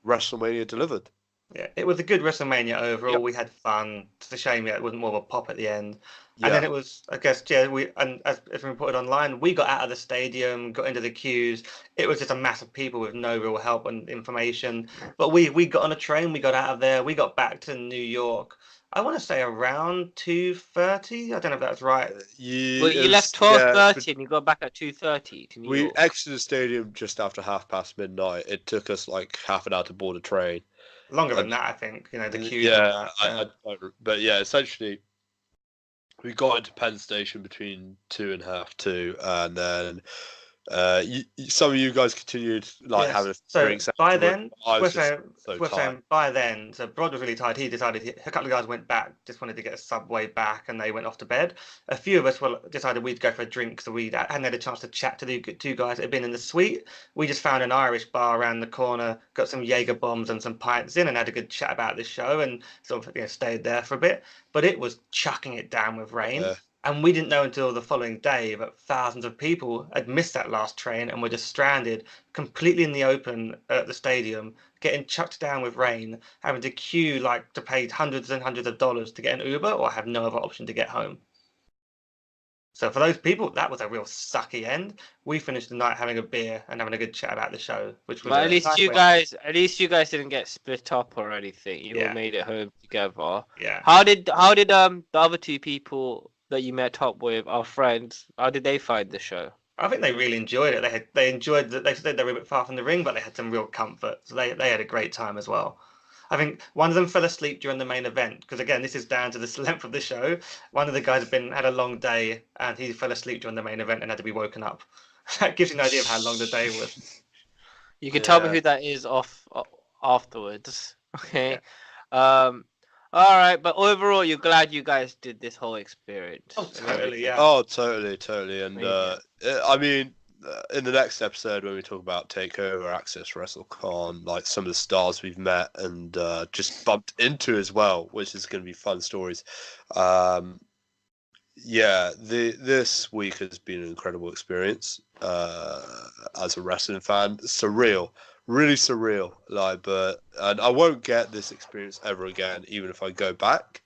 WrestleMania delivered. Yeah, it was a good WrestleMania overall. Yep. We had fun. It's a shame it wasn't more of a pop at the end. And then it was, I guess, as we reported online, we got out of the stadium, got into the queues. It was just a mass of people with no real help and information. But we got on a train, we got out of there, we got back to New York. I want to say around 2:30. I don't know if that's right. You left 12:30 and you got back at 2:30 to New York. We exited the stadium just after midnight. It took us like half an hour to board a train. Longer than that, I think. The queue. Yeah, but yeah, essentially, we got into Penn Station between 2 and half 2, and then some of you guys continued having a drink. By then, by then, so Brod was really tired. He decided a couple of guys went back, just wanted to get a subway back, and they went off to bed. A few of us decided we'd go for a drink, so we hadn't had a chance to chat to the 2 guys that had been in the suite. We just found an Irish bar around the corner, got some Jaeger bombs and some pints in, and had a good chat about this show, and sort of stayed there for a bit. But it was chucking it down with rain. Yeah. And we didn't know until the following day that thousands of people had missed that last train and were just stranded completely in the open at the stadium, getting chucked down with rain, having to queue to pay hundreds and hundreds of dollars to get an Uber or have no other option to get home. So for those people, that was a real sucky end. We finished the night having a beer and having a good chat about the show, which was But a at least nice you way. guys didn't get split up or anything. You all Yeah. made it home together. Yeah. How did the other two people that you met up with, our friends, how did they find the show? I think they really enjoyed it. They enjoyed that. They said they were a bit far from the ring, but they had some real comfort. So they had a great time as well. I think one of them fell asleep during the main event because again, this is down to the length of the show. One of the guys had a long day and he fell asleep during the main event and had to be woken up. That gives you an idea of how long the day was. You can tell me Yeah. who that is afterwards. Okay. All right, but overall, you're glad you guys did this whole experience. Oh, and totally, everything. yeah. Oh, totally. And Yeah. I mean, in the next episode when we talk about Takeover, Axxess, Wrestlecon, like some of the stars we've met and just bumped into as well, which is going to be fun stories. Yeah, this week has been an incredible experience as a wrestling fan. Surreal, really surreal. And I won't get this experience ever again, even if I go back,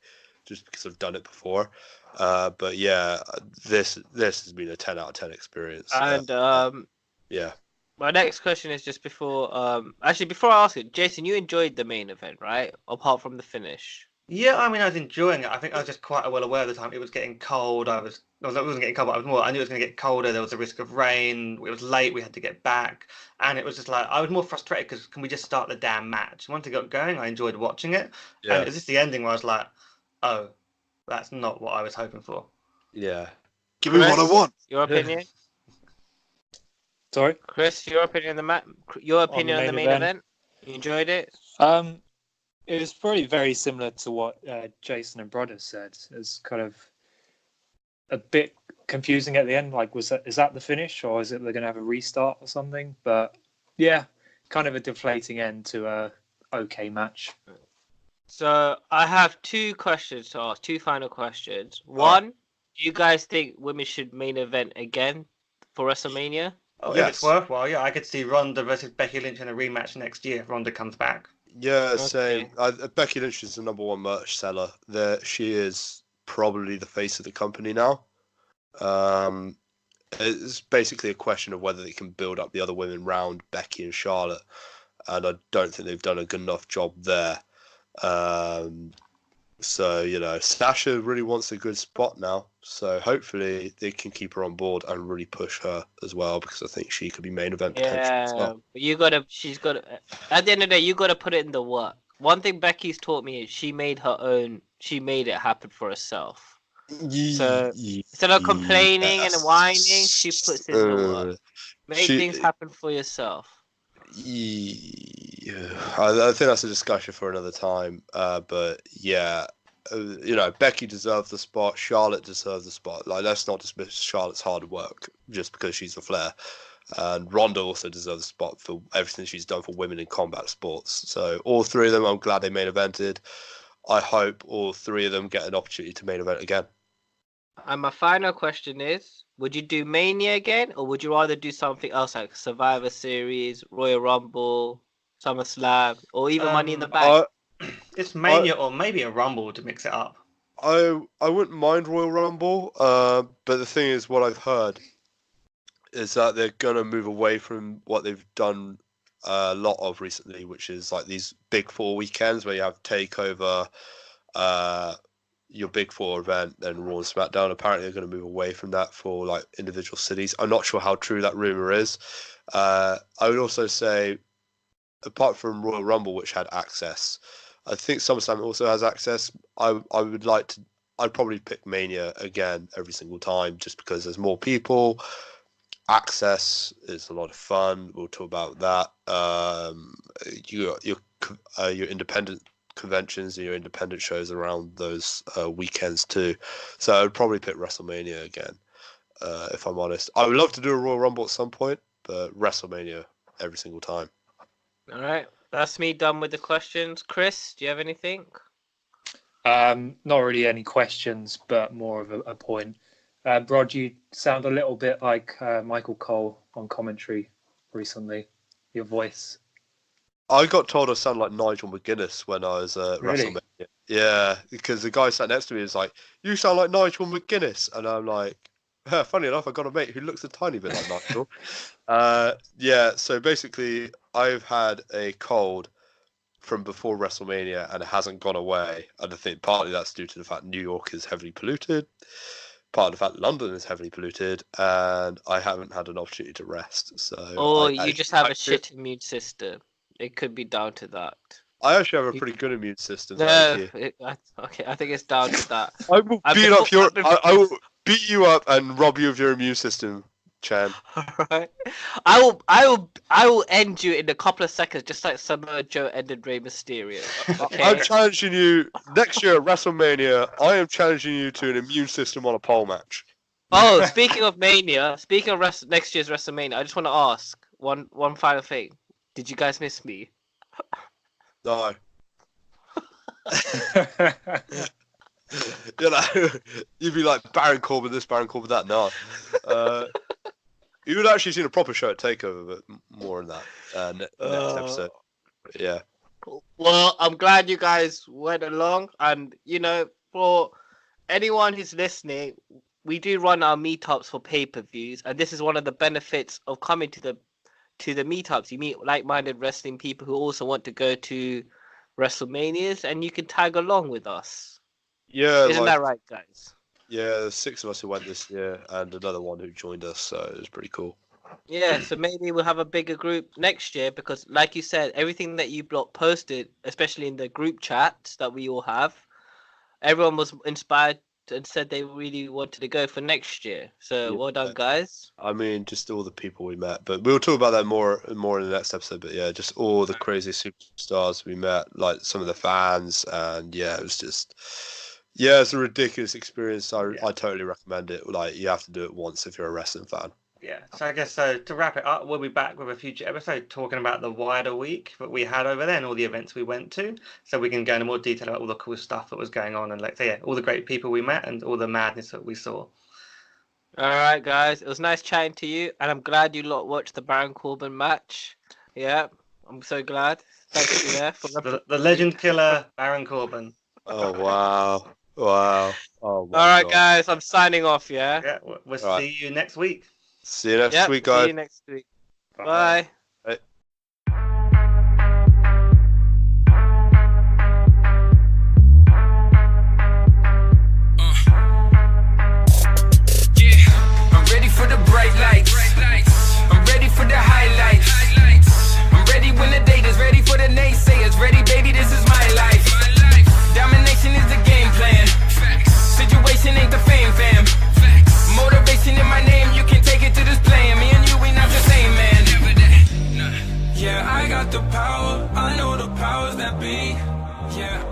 just because I've done it before. But yeah, this has been a 10 out of 10 experience. And Yeah. my next question is just before before I ask it, Jason, you enjoyed the main event, right? Apart from the finish. Yeah, I mean, I was enjoying it. I think I was just quite well aware of the time. It was getting cold. I wasn't getting cold, but I knew it was going to get colder. There was a risk of rain. It was late. We had to get back. And it was just like, I was more frustrated because can we just start the damn match? Once it got going, I enjoyed watching it. Yeah. And it was just the ending where I was like, oh, that's not what I was hoping for. Yeah. Give me what I want. Your opinion? Sorry. Chris, your opinion on the main event? You enjoyed it? It was probably very similar to what Jason and Brodder said. It's kind of a bit confusing at the end. Like, is that the finish, or is it they're going to have a restart or something? But yeah, kind of a deflating end to a okay match. So I have two questions to ask, two final questions. One, do you guys think women should main event again for WrestleMania? Oh, Yes. if it's worthwhile, yeah, I could see Ronda versus Becky Lynch in a rematch next year if Ronda comes back. Yeah, Okay. same. Becky Lynch is the #1 merch seller. She is probably the face of the company now. It's basically a question of whether they can build up the other women round Becky and Charlotte, and I don't think they've done a good enough job there. So, Sasha really wants a good spot now. So hopefully they can keep her on board and really push her as well, because I think she could be main event potential as well. But she's got to, at the end of the day, you got to put it in the work. One thing Becky's taught me is she made it happen for herself. So instead of complaining and whining, she puts in the work. Make things happen for yourself. Yeah, I think that's a discussion for another time. But yeah, Becky deserved the spot. Charlotte deserved the spot. Like, let's not dismiss Charlotte's hard work just because she's a flair. And Ronda also deserves the spot for everything she's done for women in combat sports. So all three of them, I'm glad they main evented. I hope all three of them get an opportunity to main event again. And my final question is, would you do Mania again, or would you rather do something else like Survivor Series, Royal Rumble, SummerSlam, or even Money in the Bank? It's Mania or maybe a Rumble to mix it up. I wouldn't mind Royal Rumble, but the thing is, what I've heard is that they're gonna move away from what they've done a lot of recently, which is like these big four weekends where you have Takeover, your big four event, then Raw and SmackDown. Apparently they're going to move away from that for like individual cities. I'm not sure how true that rumor is. I would also say, apart from Royal Rumble, which had Axxess, I think SummerSlam also has Axxess. I'd probably pick Mania again every single time, just because there's more people. Axxess is a lot of fun. We'll talk about that. Your independent conventions and your independent shows around those weekends too. So I'd probably pick WrestleMania again, if I'm honest. I would love to do a Royal Rumble at some point, but WrestleMania every single time. All right, that's me done with the questions. Chris, do you have anything? Not really any questions, but more of a point. Brod, you sound a little bit like Michael Cole on commentary recently. Your voice. I got told I sound like Nigel McGuinness when I was at Really? WrestleMania. Yeah, because the guy sat next to me was like, "You sound like Nigel McGuinness," and I'm like, Funny enough, I got a mate who looks a tiny bit like Nigel. Yeah, so basically, I've had a cold from before WrestleMania and it hasn't gone away. And I think partly that's due to the fact New York is heavily polluted, part of the fact London is heavily polluted, and I haven't had an opportunity to rest. So, or you just have a shit immune system. It could be down to that. I actually have a pretty good immune system. No, okay, I think it's down to that. I will beat up your. I will beat you up and rob you of your immune system, Chan. Alright. I will end you in a couple of seconds, just like Samoa Joe ended Rey Mysterio. Okay? I'm challenging you next year at WrestleMania. I am challenging you to an immune system on a pole match. Oh, speaking of next year's WrestleMania, I just want to ask one final thing. Did you guys miss me? No. You know, you'd be like Baron Corbin this, Baron Corbin that. No. You would actually seen a proper show at Takeover, but more on that next episode. Yeah. Well, I'm glad you guys went along, and you know, for anyone who's listening, we do run our meetups for pay-per-views, and this is one of the benefits of coming to the meetups. You meet like-minded wrestling people who also want to go to WrestleManias, and you can tag along with us. Yeah, isn't that right, guys? Yeah, there's 6 of us who went this year, and another one who joined us, so it was pretty cool. Yeah, so maybe we'll have a bigger group next year, because like you said, everything that you posted, especially in the group chats that we all have, everyone was inspired and said they really wanted to go for next year. So well done, guys. I mean, just all the people we met, but we'll talk about that more in the next episode. But yeah, just all the crazy superstars we met, like some of the fans, and yeah, it was just, yeah, it's a ridiculous experience. I totally recommend it. Like, you have to do it once if you're a wrestling fan. Yeah, so I guess to wrap it up, we'll be back with a future episode talking about the wider week that we had over there and all the events we went to, so we can go into more detail about all the cool stuff that was going on and all the great people we met and all the madness that we saw. All right, guys, it was nice chatting to you, and I'm glad you lot watched the Baron Corbin match. Yeah, I'm so glad. Thank you there for the legend killer Baron Corbin. Oh wow. Wow. Oh, my all right, God. guys, I'm signing off. Yeah, we'll see you next week. See you next week, guys. See you next week. Bye. Bye. I'm ready for the bright lights. I'm ready for the highlights. I'm ready when the date is ready for the naysayers. Ready, baby, this is my life. Domination is the game plan. Situation ain't the fame, fam. Motivation in my name, you can take it to this plane. Me and you, we not the same, man. Yeah, I got the power, I know the powers that be. Yeah.